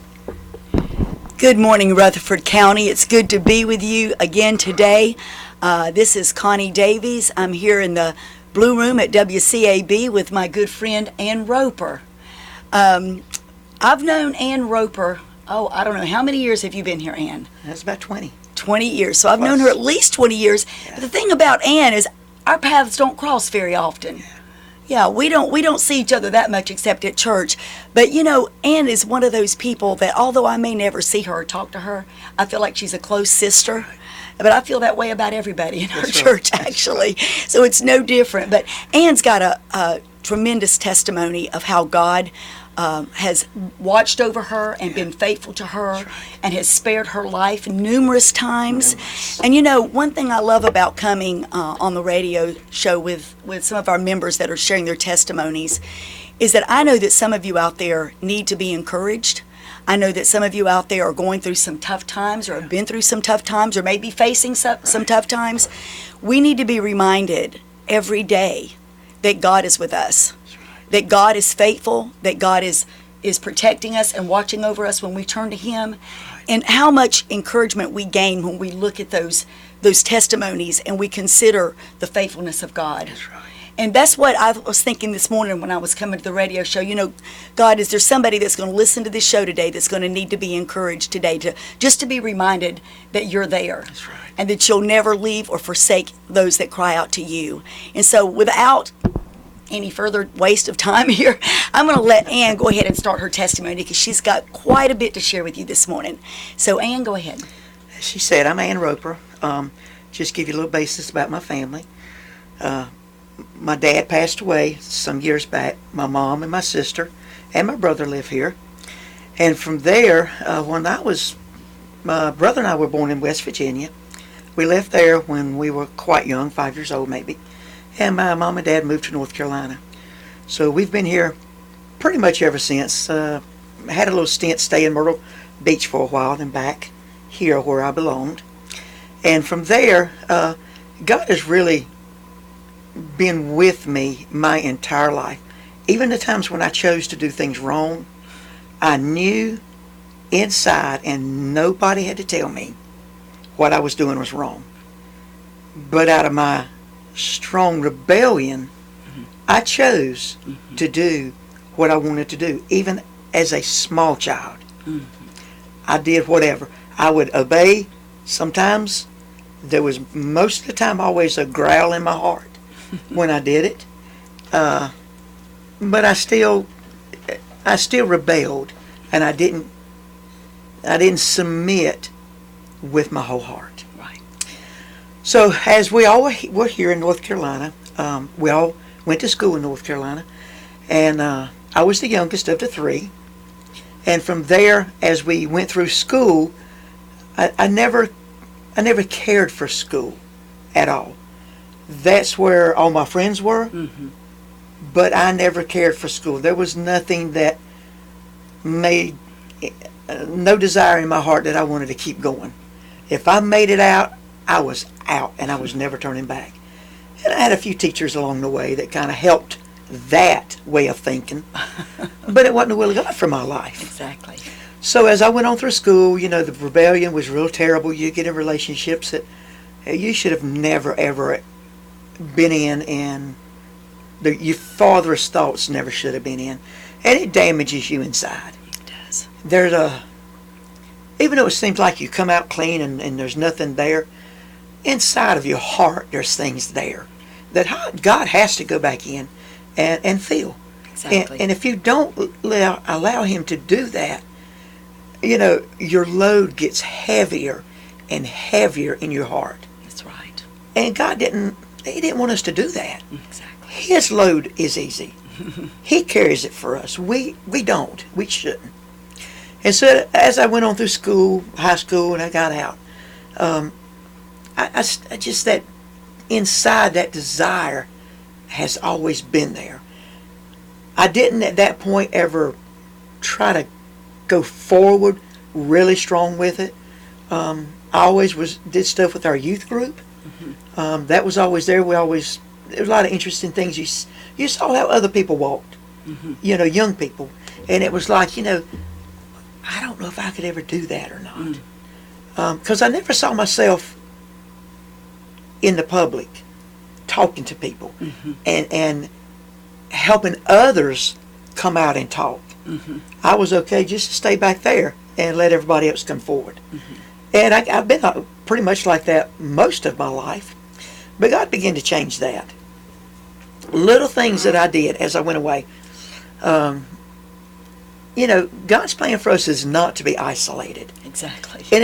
Good morning, Rutherford County. It's good to be with you again today. This is Connie Davies. I'm here in the Blue Room at WCAB with my good friend Ann Roper. I've known Ann Roper, I don't know, how many years have you been here, Ann? That's about 20. 20 years. So I've known her at least 20 years. Yeah. But the thing about Ann is our paths don't cross very often. Yeah, we don't see each other that much except at church. But you know, Ann is one of those people that although I may never see her or talk to her, I feel like she's a close sister. But I feel that way about everybody in our church, actually. So it's no different. But Ann's got a tremendous testimony of how God has watched over her and been faithful to her and has spared her life numerous times. And you know, one thing I love about coming on the radio show with some of our members that are sharing their testimonies is that I know that some of you out there need to be encouraged. I know that some of you out there are going through some tough times or have been through some tough times or may be facing some tough times. We need to be reminded every day that God is with us, that God is faithful, that God is protecting us and watching over us when we turn to Him, and how much encouragement we gain when we look at those testimonies and we consider the faithfulness of God. That's right. And that's what I was thinking this morning when I was coming to the radio show. You know, God, is there somebody that's going to listen to this show today that's going to need to be encouraged today, just to be reminded that you're there. That's right. And that you'll never leave or forsake those that cry out to you. And so without any further waste of time here, I'm going to let Ann go ahead and start her testimony because she's got quite a bit to share with you this morning. So Ann, go ahead. She said, I'm Ann Roper. Just give you a little basis about my family. My dad passed away some years back. My mom and my sister and my brother live here. And from there, my brother and I were born in West Virginia. We left there when we were quite young, 5 years old maybe. And my mom and dad moved to North Carolina. So we've been here pretty much ever since. Had a little stint stay in Myrtle Beach for a while, then back here where I belonged. And from there, God has really been with me my entire life. Even the times when I chose to do things wrong, I knew inside, and nobody had to tell me what I was doing was wrong. But out of my strong rebellion, I chose to do what I wanted to do, even as a small child. I did whatever. I would obey. Sometimes there was, most of the time, always a growl in my heart when I did it. But I still rebelled, and I didn't submit with my whole heart. Right. So as we all were here in North Carolina, we all went to school in North Carolina, and I was the youngest of the three. And from there, as we went through school, I never cared for school at all. That's where all my friends were, but I never cared for school. There was nothing that made, no desire in my heart that I wanted to keep going. If I made it out, I was out, and I was never turning back. And I had a few teachers along the way that kind of helped that way of thinking, but it wasn't the will of God for my life. Exactly. So as I went on through school, you know, the rebellion was real terrible. You get in relationships that you should have never, ever been in, and your father's thoughts never should have been in. And it damages you inside. It does. Even though it seems like you come out clean and there's nothing there, inside of your heart there's things there that God has to go back in and feel. Exactly. And if you don't allow Him to do that, you know, your load gets heavier and heavier in your heart. That's right. And God didn't want us to do that. Exactly. His load is easy. He carries it for us. We don't. We shouldn't. And so as I went on through school, high school, and I got out, I just, that inside, that desire has always been there. I didn't at that point ever try to go forward really strong with it. I always did stuff with our youth group. That was always there. There was a lot of interesting things. You saw how other people walked, you know, young people. And it was like, you know, I don't know if I could ever do that or not. Because I never saw myself in the public, talking to people, and helping others come out and talk. I was okay just to stay back there and let everybody else come forward. And I've been pretty much like that most of my life. But God began to change that. Little things that I did as I went away. God's plan for us is not to be isolated. Exactly. And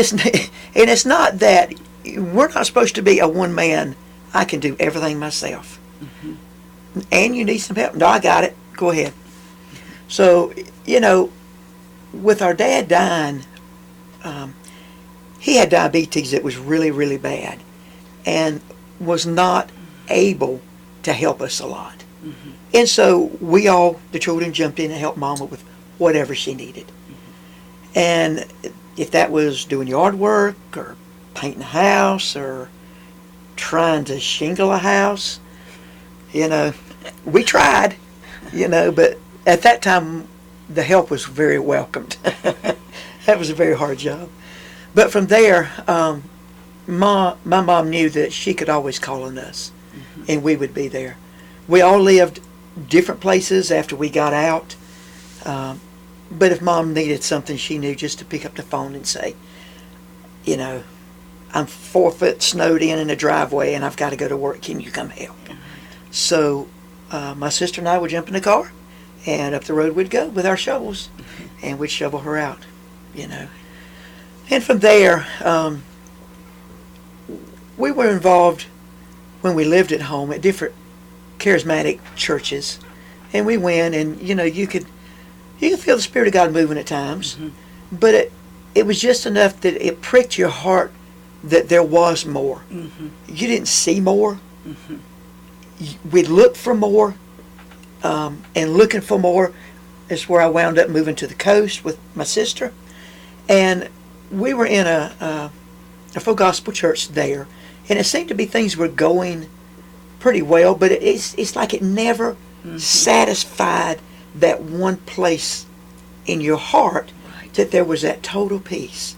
it's not that we're not supposed to be a one man, I can do everything myself. And you need some help. No, I got it. Go ahead. So, with our dad dying, he had diabetes that was really, really bad and was not able to help us a lot. And so we all, the children, jumped in and helped Mama with whatever she needed. And if that was doing yard work or painting a house or trying to shingle a house, we tried, but at that time the help was very welcomed. That was a very hard job. But from there, my mom knew that she could always call on us, and we would be there. We all lived different places after we got out, but if Mom needed something, she knew just to pick up the phone and say, I'm 4 foot snowed in the driveway and I've got to go to work. Can you come help? So my sister and I would jump in the car, and up the road we'd go with our shovels, and we'd shovel her out, And from there, we were involved when we lived at home at different charismatic churches, and we went, and you could feel the Spirit of God moving at times, but it was just enough that it pricked your heart that there was more. You didn't see more. We looked for more, and looking for more is where I wound up moving to the coast with my sister, and we were in a full gospel church there, and it seemed to be things were going pretty well, but it's like it never satisfied that one place in your heart that there was that total peace.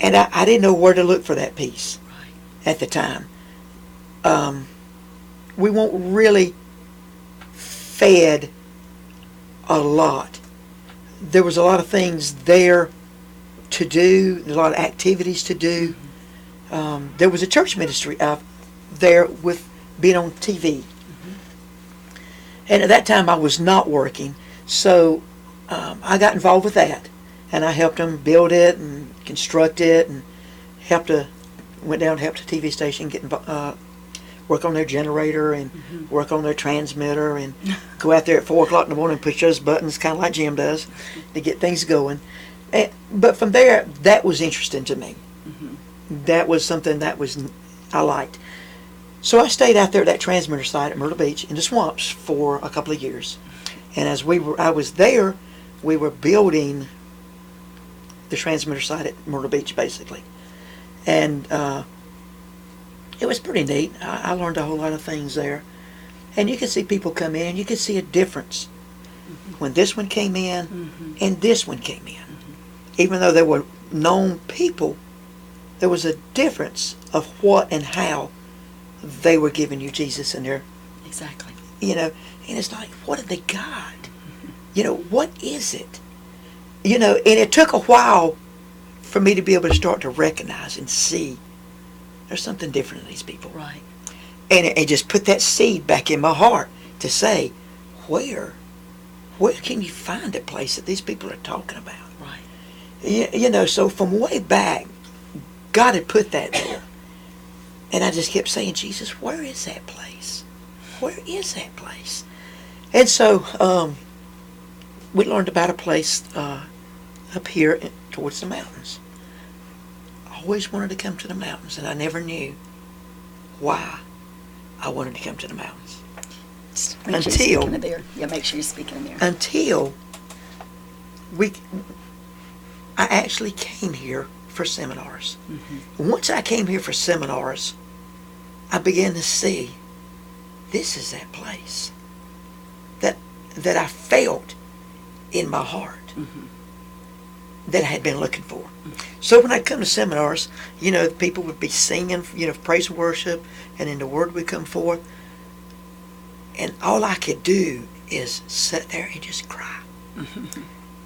And I didn't know where to look for that peace at the time. We weren't really fed a lot. There was a lot of things there to do, a lot of activities to do. There was a church ministry there with being on TV. And at that time I was not working, so I got involved with that, and I helped them build it and construct it, and went down and helped the TV station work on their generator and work on their transmitter, and go out there at 4 o'clock in the morning and push those buttons, kind of like Jim does, to get things going. But from there, that was interesting to me. That was something I liked. So I stayed out there at that transmitter site at Myrtle Beach in the swamps for a couple of years. And as I was there, we were building the transmitter site at Myrtle Beach, basically. And it was pretty neat. I learned a whole lot of things there. And you could see people come in, and you could see a difference when this one came in and this one came in. Even though they were known people, there was a difference of what and how they were giving you Jesus in there. Exactly. And it's like, what have they got? What is it? And it took a while for me to be able to start to recognize and see there's something different in these people. Right. And it just put that seed back in my heart to say, where can you find a place that these people are talking about? Right. So from way back, God had put that there. And I just kept saying, Jesus, where is that place? Where is that place? And so we learned about a place up here towards the mountains. I always wanted to come to the mountains, and I never knew why I wanted to come to the mountains. Make sure you're speaking in there. Yeah, make sure you're speaking in there. Until I actually came here for seminars. Once I came here for seminars, I began to see this is that place that I felt in my heart. that I had been looking for. So when I'd come to seminars, the people would be singing, praise and worship, and then the word would come forth. And all I could do is sit there and just cry.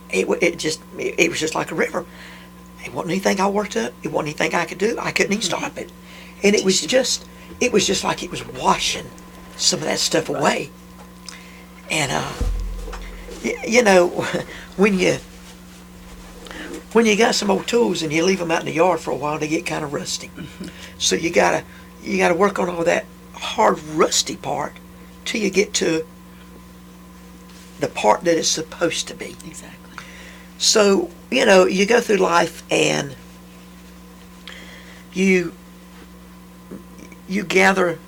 It was just like a river. It wasn't anything I worked up. It wasn't anything I could do. I couldn't even stop it. And it was just like it was washing some of that stuff away. And, when you got some old tools and you leave them out in the yard for a while, they get kind of rusty. So you gotta work on all that hard, rusty part till you get to the part that it's supposed to be. Exactly. So, you go through life and you gather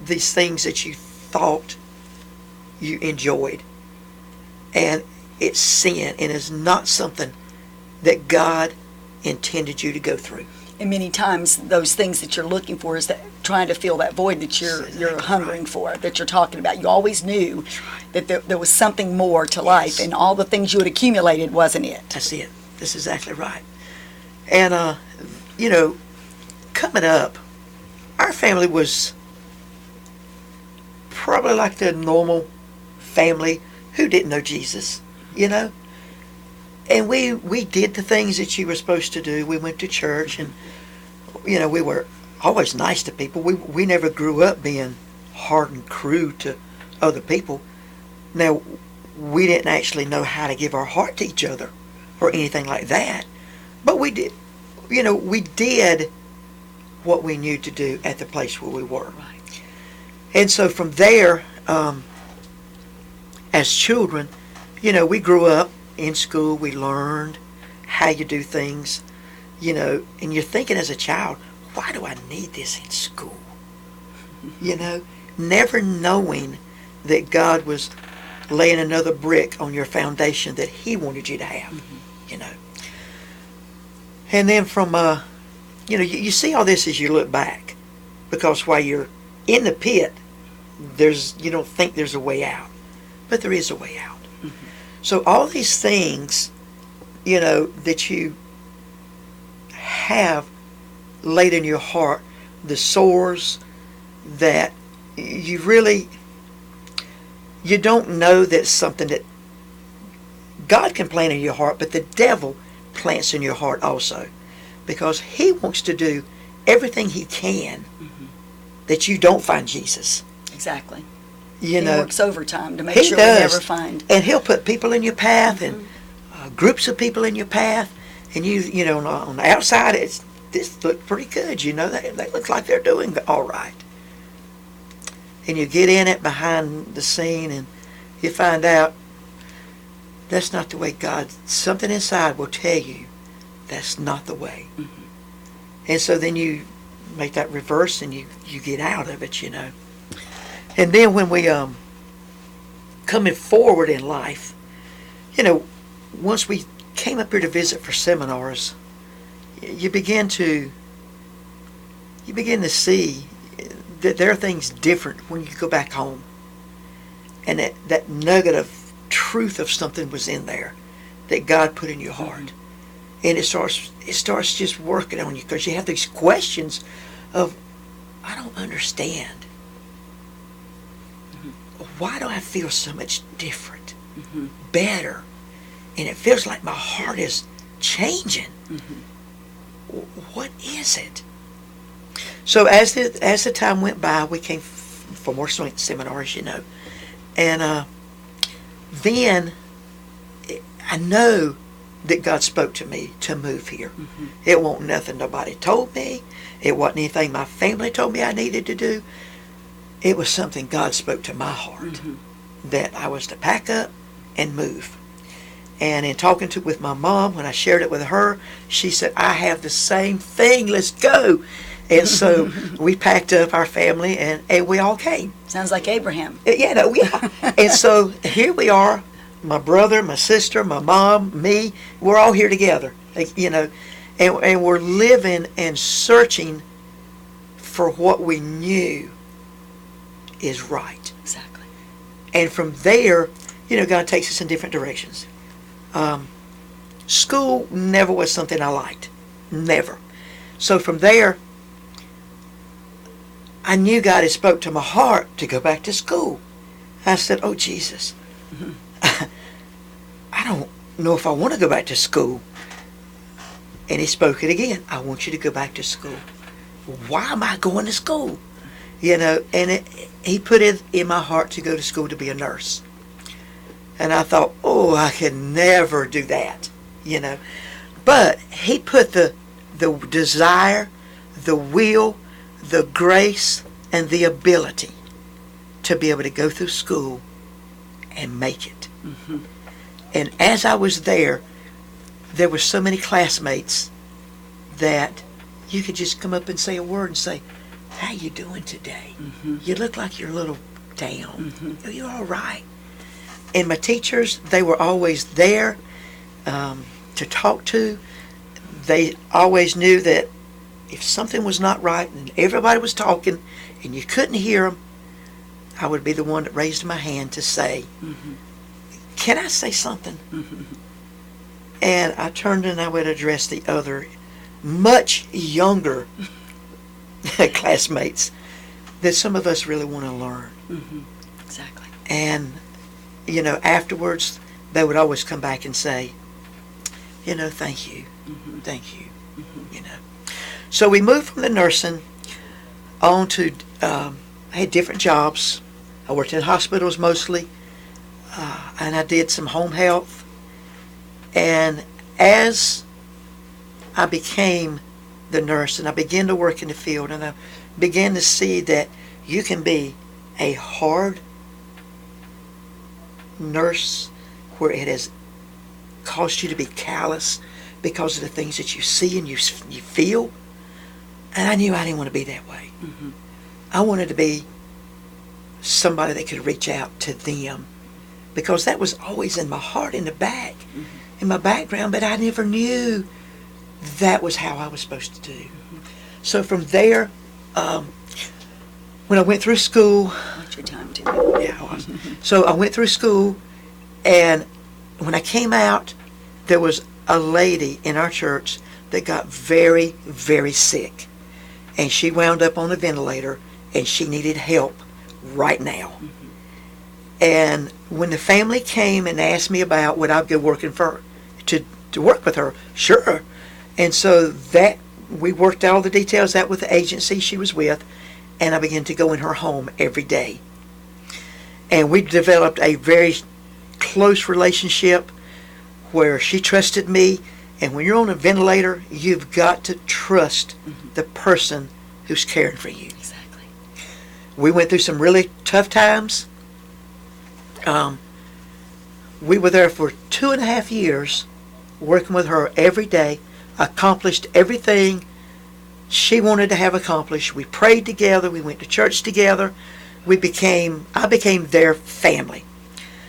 these things that you thought you enjoyed. And it's sin, and it's not something that God intended you to go through. And many times those things that you're looking for is that trying to fill that void that you're hungering for, that you're talking about. You always knew that there was something more to life, and all the things you had accumulated wasn't it. That's it. That's exactly right. And, coming up, our family was probably like the normal family who didn't know Jesus, And we did the things that you were supposed to do. We went to church, and we were always nice to people. We never grew up being hard and crude to other people. Now, we didn't actually know how to give our heart to each other or anything like that, but we did. We did what we knew to do at the place where we were. Right. And so from there, as children, we grew up in school. We learned how you do things, and you're thinking as a child, why do I need this in school? Never knowing that God was laying another brick on your foundation that He wanted you to have, And then from, you see all this as you look back, because while you're in the pit, you don't think there's a way out, but there is a way out. So all these things, that you have laid in your heart, the sores that you don't know that's something that God can plant in your heart, but the devil plants in your heart also, because he wants to do everything he can that you don't find Jesus. Exactly. He works overtime to make sure does. we never find. And he'll put people in your path, and groups of people in your path, and on the outside, this looks pretty good. They look like they're doing all right. And you get in it behind the scene, and you find out that's not the way God. Something inside will tell you that's not the way. And so then you make that reverse, and you get out of it. And then when we coming forward in life, once we came up here to visit for seminars, you begin to see that there are things different when you go back home, and that nugget of truth of something was in there that God put in your heart, and it starts just working on you, because you have these questions of, I don't understand. Why do I feel so much different, better, and it feels like my heart is changing? What is it? So as the time went by, we came for more seminars, and then I know that God spoke to me to move here. It wasn't nothing nobody told me. It wasn't anything my family told me I needed to do. It was something God spoke to my heart, that I was to pack up and move. And in talking with my mom, when I shared it with her, she said, I have the same thing, let's go. And so we packed up our family, and we all came. Sounds like Abraham. Yeah. And so here we are, my brother, my sister, my mom, me, we're all here together, and we're living and searching for what we knew is right. Exactly. And from there, God takes us in different directions. School never was something I liked. Never. So from there, I knew God had spoke to my heart to go back to school. I said, oh, Jesus, I don't know if I want to go back to school. And he spoke it again. I want you to go back to school. Why am I going to school? You know, and he put it in my heart to go to school to be a nurse. And I thought, oh, I could never do that, you know. But he put the desire, the will, the grace, and the ability to be able to go through school and make it. Mm-hmm. And as I was there were so many classmates that you could just come up and say a word and say, how you doing today? Mm-hmm. You look like you're a little down. Mm-hmm. You're all right. And my teachers, they were always there to talk to. They always knew that if something was not right and everybody was talking and you couldn't hear them, I would be the one that raised my hand to say, mm-hmm. Can I say something? Mm-hmm. And I turned and I would address the other much younger classmates that some of us really want to learn. Mm-hmm. Exactly. And, you know, afterwards, they would always come back and say, you know, thank you. Mm-hmm. Thank you. Mm-hmm. You know. So we moved from the nursing on to, I had different jobs. I worked in hospitals mostly, and I did some home health. And as I became the nurse and I began to work in the field and I began to see that you can be a hard nurse where it has caused you to be callous because of the things that you see and you feel. And I knew I didn't want to be that way. Mm-hmm. I wanted to be somebody that could reach out to them because that was always in my heart, in the back, mm-hmm. in my background, but I never knew that was how I was supposed to do. Mm-hmm. So from there, when I went through school... What's your time, too? Yeah, I was. So I went through school, and when I came out, there was a lady in our church that got very, very sick. And she wound up on a ventilator, and she needed help right now. Mm-hmm. And when the family came and asked me about would I go working for to work with her, sure. And so that we worked out all the details out with the agency she was with, and I began to go in her home every day. And we developed a very close relationship where she trusted me. And when you're on a ventilator, you've got to trust mm-hmm. the person who's caring for you. Exactly. We went through some really tough times. We were there for 2.5 years, working with her every day, accomplished everything she wanted to have accomplished. We prayed together. We went to church together. I became their family.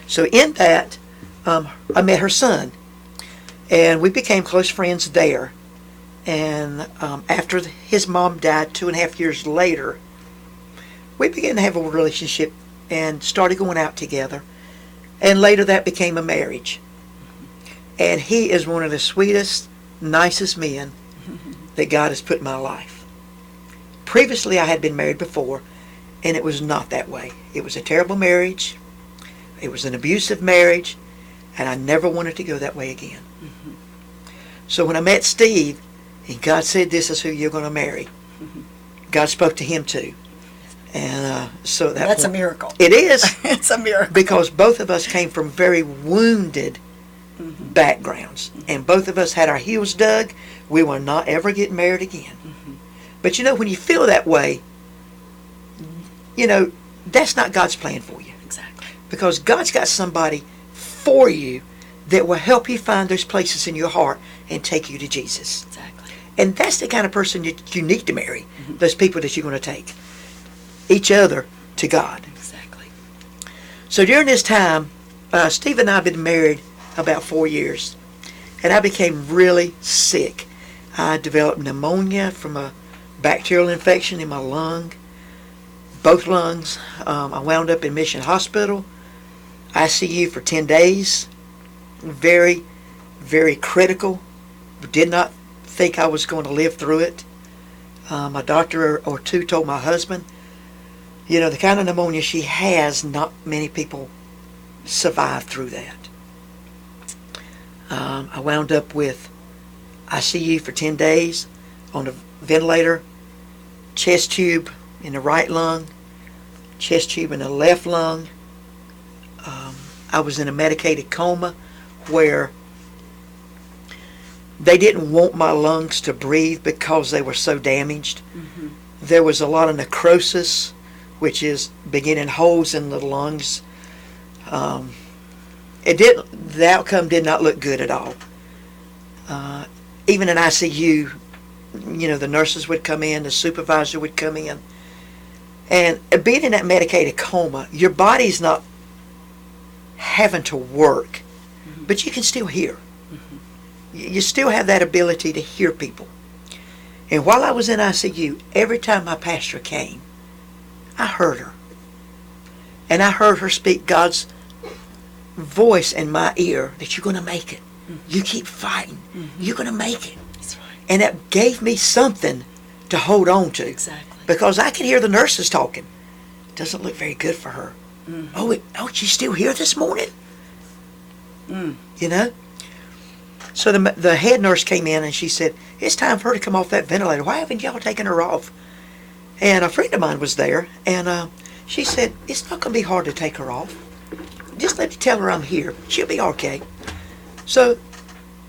So in that, I met her son. And we became close friends there. And after his mom died 2.5 years later, we began to have a relationship and started going out together. And later that became a marriage. And he is one of the sweetest, nicest men that God has put in my life. Previously, I had been married before, and it was not that way. It was a terrible marriage. It was an abusive marriage, and I never wanted to go that way again. Mm-hmm. So when I met Steve, and God said, this is who you're going to marry, mm-hmm. God spoke to him too. And so that's a miracle. It is. It's a miracle. Because both of us came from very wounded mm-hmm. backgrounds. Mm-hmm. And both of us had our heels dug. We will not ever get married again. Mm-hmm. But you know, when you feel that way, you know, that's not God's plan for you. Exactly. Because God's got somebody for you that will help you find those places in your heart and take you to Jesus. Exactly. And that's the kind of person you need to marry, mm-hmm. those people that you're going to take each other to God. Exactly. So during this time, Steve and I have been married about 4 years, and I became really sick. I developed pneumonia from a bacterial infection in my lung, both lungs. I wound up in Mission Hospital, ICU for 10 days. Very, very critical. Did not think I was going to live through it. A doctor or two told my husband, you know, the kind of pneumonia she has, not many people survive through that. I wound up with ICU for 10 days on a ventilator, chest tube in the right lung, chest tube in the left lung. I was in a medicated coma where they didn't want my lungs to breathe because they were so damaged. Mm-hmm. There was a lot of necrosis, which is beginning holes in the lungs. The outcome did not look good at all. Even in ICU, you know, the nurses would come in, the supervisor would come in, and being in that medicated coma, your body's not having to work, but you can still hear. You still have that ability to hear people. And while I was in ICU, every time my pastor came, I heard her. And I heard her speak God's voice in my ear that you're going to make it. You keep fighting. You're going to make it. That's right. And that gave me something to hold on to. Exactly. Because I could hear the nurses talking. It doesn't look very good for her. Oh, she's still here this morning? You know? So the head nurse came in and she said, it's time for her to come off that ventilator. Why haven't y'all taken her off? And a friend of mine was there, and she said, it's not going to be hard to take her off. Just let me tell her I'm here. She'll be okay. So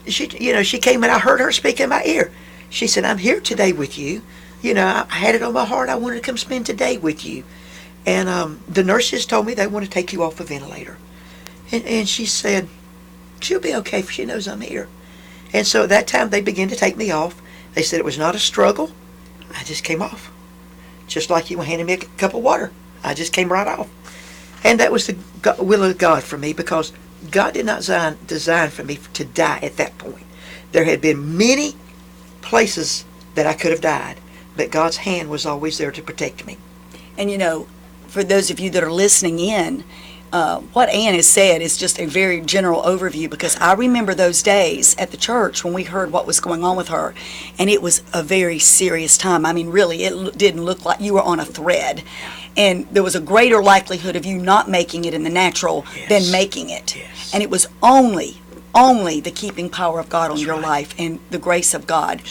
she came in. I heard her speak in my ear. She said, I'm here today with you. You know, I had it on my heart. I wanted to come spend today with you. And the nurses told me they want to take you off a ventilator. And she said, she'll be okay if she knows I'm here. And so at that time, they began to take me off. They said it was not a struggle. I just came off. Just like you were handing me a cup of water. I just came right off. And that was the will of God for me, because God did not design for me to die at that point. There had been many places that I could have died, but God's hand was always there to protect me. And you know, for those of you that are listening in, what Ann has said is just a very general overview, because I remember those days at the church when we heard what was going on with her, and it was a very serious time. I mean, really, it didn't look like you were on a thread, and there was a greater likelihood of you not making it in the natural than making it. Yes. And it was only the keeping power of God on your life and the grace of God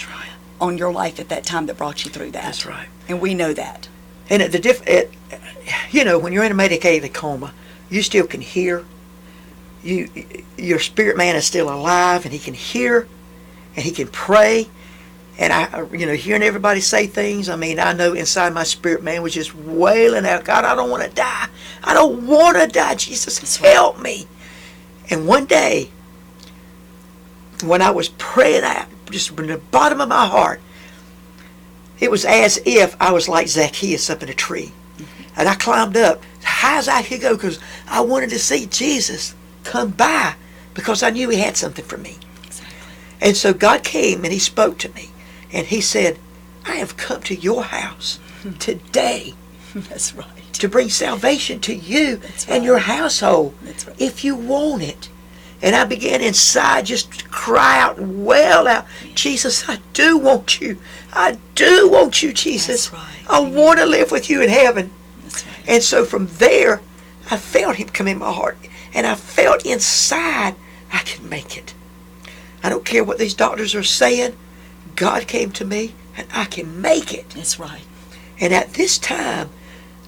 on your life at that time that brought you through that. That's right. And we know that. And you know, when you're in a medicated coma, you still can hear. Your spirit man is still alive, and he can hear, and he can pray. And hearing everybody say things, I mean, I know inside my spirit man was just wailing out, God, I don't want to die. I don't want to die. Jesus, help me. And one day, when I was praying out, just from the bottom of my heart, it was as if I was like Zacchaeus up in a tree. And I climbed up as high as I could go, because I wanted to see Jesus come by, because I knew he had something for me. Exactly. And so God came and he spoke to me. And he said, I have come to your house today. That's right. To bring salvation to you and your household. That's right. If you want it. And I began inside just to cry out and wail out, Jesus, I do want you. I do want you, Jesus. That's right. I want to live with you in heaven. That's right. And so from there, I felt him come in my heart. And I felt inside I can make it. I don't care what these doctors are saying. God came to me, and I can make it. That's right. And at this time,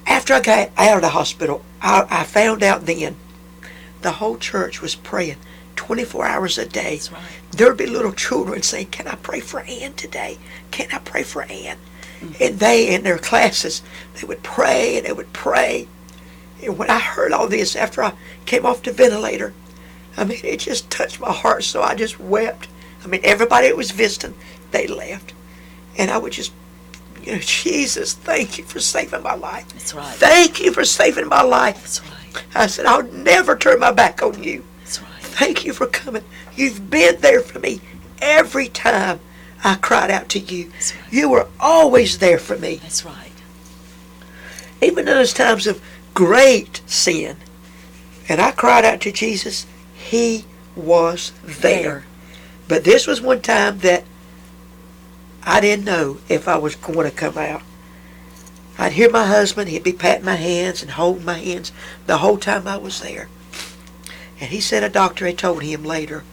after I got out of the hospital, I found out then the whole church was praying 24 hours a day. That's right. There would be little children saying, can I pray for Ann today? Can I pray for Ann? Mm-hmm. And they, in their classes, they would pray, and they would pray. And when I heard all this after I came off the ventilator, I mean, it just touched my heart, so I just wept. I mean, everybody that was visiting, they left. And I would just, Jesus, thank you for saving my life. That's right. Thank you for saving my life. That's right. I said, I'll never turn my back on you. That's right. Thank you for coming. You've been there for me every time I cried out to you. That's right. You were always there for me. That's right. Even in those times of great sin, and I cried out to Jesus, he was there. But this was one time that I didn't know if I was going to come out. I'd hear my husband, he'd be patting my hands and holding my hands the whole time I was there. And he said a doctor had told him later,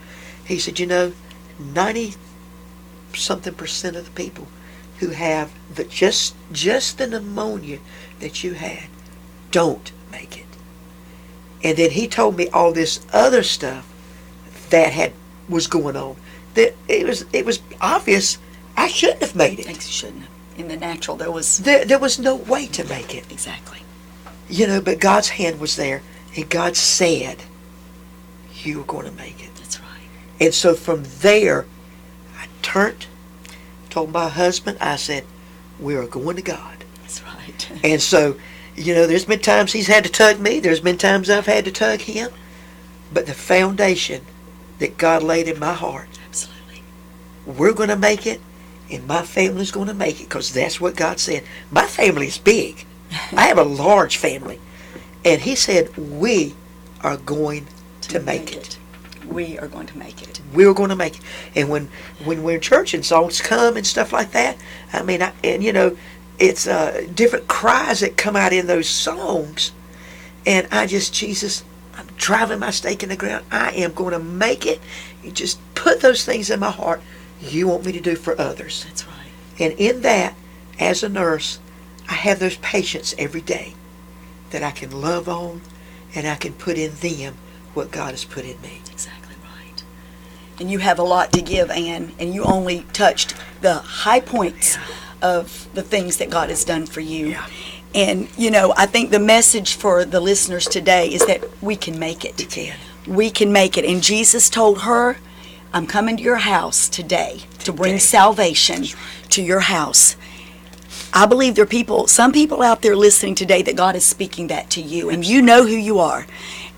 he said, 90-something% of the people who have just the pneumonia that you had don't make it. And then he told me all this other stuff that was going on. That it was obvious I shouldn't have made it. Thanks, you shouldn't have. In the natural, there was no way to make it. Exactly. But God's hand was there, and God said, you were going to make it. That's right. And so from there, I told my husband, I said, we are going to God. That's right. And so, there's been times he's had to tug me. There's been times I've had to tug him. But the foundation that God laid in my heart, absolutely, we're going to make it, and my family's going to make it, because that's what God said. My family is big. I have a large family. And he said, we are going to make it. We are going to make it. We're going to make it. And when we're in church and songs come and stuff like that, it's different cries that come out in those songs. And Jesus, I'm driving my stake in the ground. I am going to make it. You just put those things in my heart you want me to do for others. That's right. And in that, as a nurse, I have those patients every day that I can love on, and I can put in them what God has put in me. Exactly right. And you have a lot to give, Ann, and you only touched the high points of the things that God has done for you. Yeah. And, I think the message for the listeners today is that we can make it. We can. We can make it. And Jesus told her, I'm coming to your house today to bring salvation to your house. I believe there are some people out there listening today that God is speaking that to you, and you know who you are.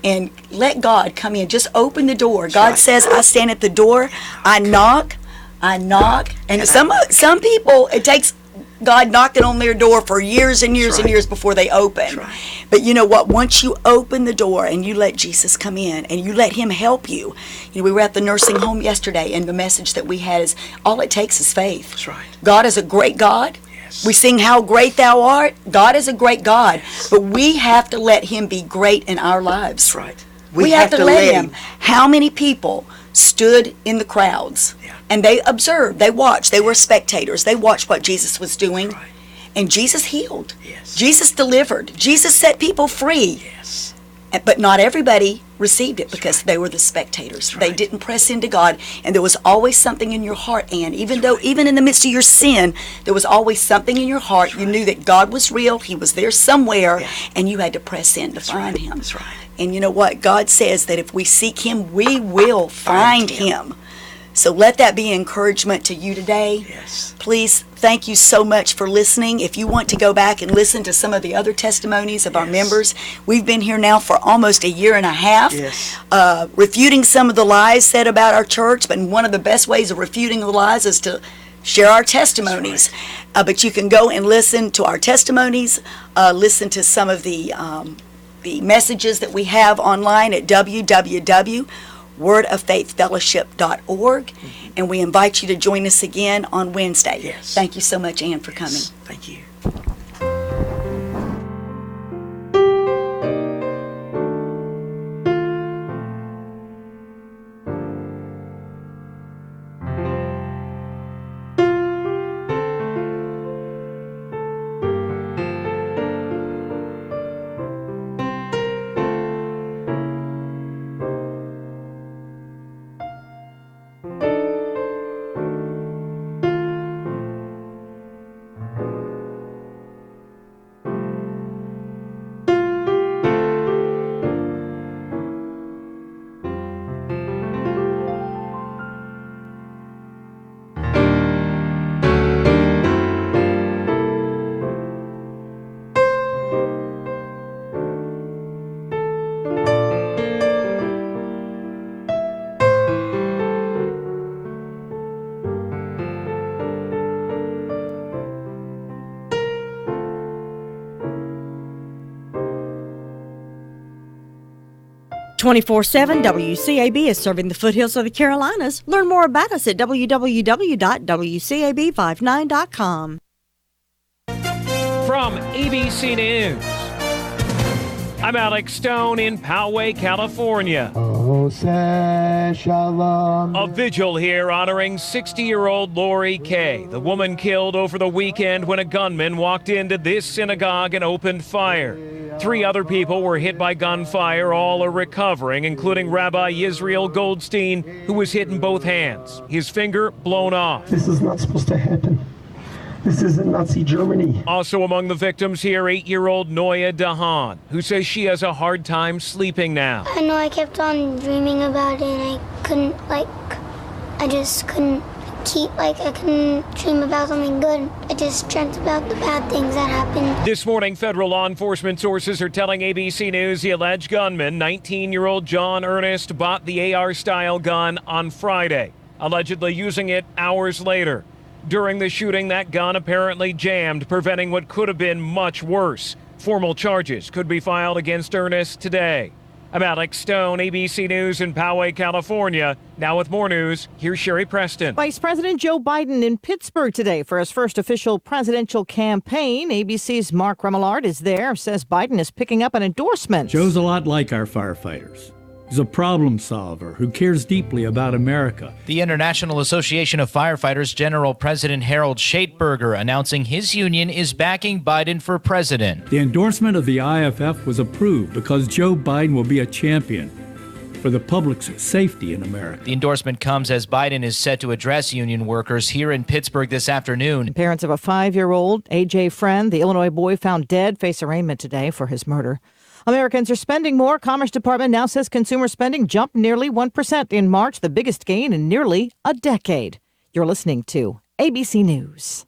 And let God come in. Just open the door. God says, I stand at the door, I knock. And some people, it takes God knocking on their door for years and years and years before they open. But you know what? Once you open the door and you let Jesus come in and you let him help you. We were at the nursing home yesterday, and the message that we had is all it takes is faith. That's right. God is a great God. Yes. We sing how great thou art. God is a great God. Yes. But we have to let him be great in our lives. That's right. We have to let him. How many people stood in the crowds and they observed, they watched, they were spectators, they watched what Jesus was doing, and Jesus healed. Yes. Jesus delivered. Jesus set people free. Yes. But not everybody received it because they were the spectators. They didn't press into God, and there was always something in your heart, Ann. Even in the midst of your sin, there was always something in your heart. You knew that God was real, he was there somewhere, and you had to press in to find him. That's right. And you know what? God says that if we seek him, we will find him. So let that be encouragement to you today. Yes. Please, thank you so much for listening. If you want to go back and listen to some of the other testimonies of our members, we've been here now for almost a year and a half, refuting some of the lies said about our church. But one of the best ways of refuting the lies is to share our testimonies. But you can go and listen to our testimonies, listen to some of the messages that we have online at www.wordoffaithfellowship.org, and we invite you to join us again on Wednesday. Yes. Thank you so much, Ann, for coming. Thank you. 24/7, WCAB is serving the foothills of the Carolinas. Learn more about us at www.wcab59.com. From ABC News, I'm Alex Stone in Poway, California. Oh, say shalom. A vigil here honoring 60-year-old Lori Kay, the woman killed over the weekend when a gunman walked into this synagogue and opened fire. 3 other people were hit by gunfire. All are recovering, including Rabbi Yisrael Goldstein, who was hit in both hands. His finger blown off. This is not supposed to happen. This isn't Nazi Germany. Also among the victims here, 8-year-old Noya Dahan, who says she has a hard time sleeping now. I know I kept on dreaming about it, and I just couldn't I couldn't dream about something good. I just dreamt about the bad things that happened. This morning, federal law enforcement sources are telling ABC News the alleged gunman, 19-year-old John Ernest, bought the AR-style gun on Friday, allegedly using it hours later. During the shooting, that gun apparently jammed, preventing what could have been much worse. Formal charges could be filed against Ernest today. I'm Alex Stone, ABC News in Poway, California. Now with more news, here's Sherry Preston. Vice President Joe Biden in Pittsburgh today for his first official presidential campaign. ABC's Mark Remillard is there, says Biden is picking up an endorsement. Joe's a lot like our firefighters. He's a problem solver who cares deeply about America. The International Association of Firefighters General President Harold Schaitberger announcing his union is backing Biden for president. The endorsement of the IFF was approved because Joe Biden will be a champion for the public's safety in America. The endorsement comes as Biden is set to address union workers here in Pittsburgh this afternoon. Parents of a 5-year-old A.J. Friend, the Illinois boy found dead, face arraignment today for his murder. Americans are spending more. Commerce Department now says consumer spending jumped nearly 1% in March, the biggest gain in nearly a decade. You're listening to ABC News.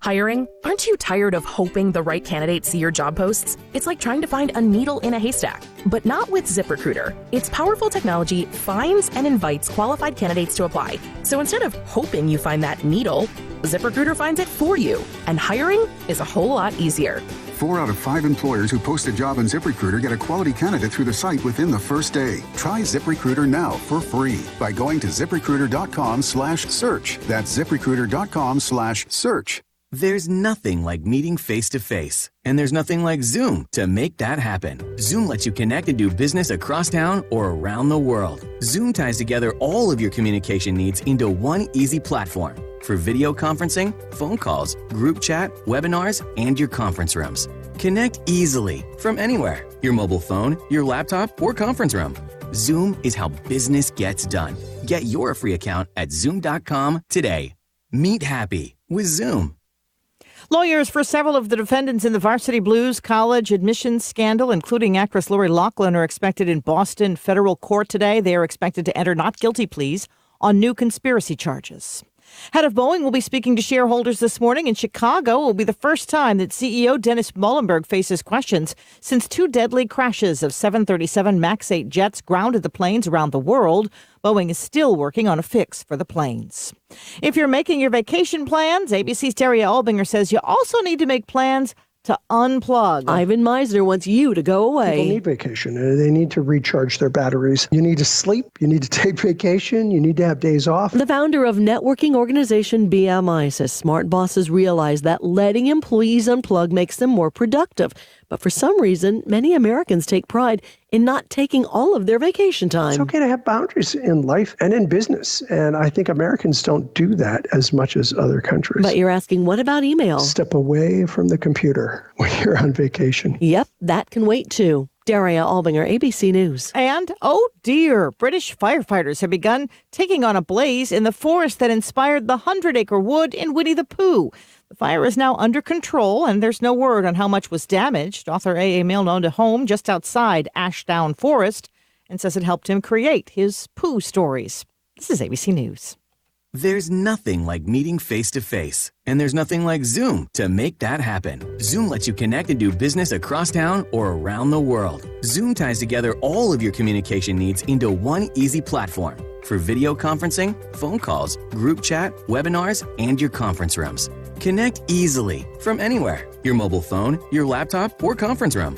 Hiring? Aren't you tired of hoping the right candidates see your job posts? It's like trying to find a needle in a haystack, but not with ZipRecruiter. Its powerful technology finds and invites qualified candidates to apply. So instead of hoping you find that needle, ZipRecruiter finds it for you. And hiring is a whole lot easier. 4 out of 5 employers who post a job on ZipRecruiter get a quality candidate through the site within the first day. Try ZipRecruiter now for free by going to ZipRecruiter.com/search. That's ZipRecruiter.com/search. There's nothing like meeting face-to-face, and there's nothing like Zoom to make that happen. Zoom lets you connect and do business across town or around the world. Zoom ties together all of your communication needs into one easy platform for video conferencing, phone calls, group chat, webinars, and your conference rooms. Connect easily from anywhere, your mobile phone, your laptop, or conference room. Zoom is how business gets done. Get your free account at Zoom.com today. Meet happy with Zoom. Lawyers for several of the defendants in the Varsity Blues college admissions scandal, including actress Lori Loughlin, are expected in Boston federal court today. They are expected to enter not guilty pleas on new conspiracy charges. Head of Boeing will be speaking to shareholders this morning in Chicago. It will be the first time that CEO Dennis Muhlenberg faces questions since 2 deadly crashes of 737 MAX 8 jets grounded the planes around the world. Boeing is still working on a fix for the planes. If you're making your vacation plans, ABC's Daria Albinger says you also need to make plans to unplug. Ivan Meisner wants you to go away. People need vacation. They need to recharge their batteries. You need to sleep. You need to take vacation. You need to have days off. The founder of networking organization BMI says smart bosses realize that letting employees unplug makes them more productive. But for some reason, many Americans take pride in not taking all of their vacation time. It's okay to have boundaries in life and in business. And I think Americans don't do that as much as other countries. But you're asking, what about email? Step away from the computer when you're on vacation. Yep, that can wait too. Daria Albinger, ABC News. And, oh dear, British firefighters have begun taking on a blaze in the forest that inspired the 100-acre wood in Winnie the Pooh. The fire is now under control, and there's no word on how much was damaged. Author A.A. Milne owned a home just outside Ashdown Forest and says it helped him create his Pooh stories. This is ABC News. There's nothing like meeting face-to-face, and there's nothing like Zoom to make that happen. Zoom lets you connect and do business across town or around the world. Zoom ties together all of your communication needs into one easy platform for video conferencing, phone calls, group chat, webinars, and your conference rooms. Connect easily from anywhere, your mobile phone, your laptop, or conference room.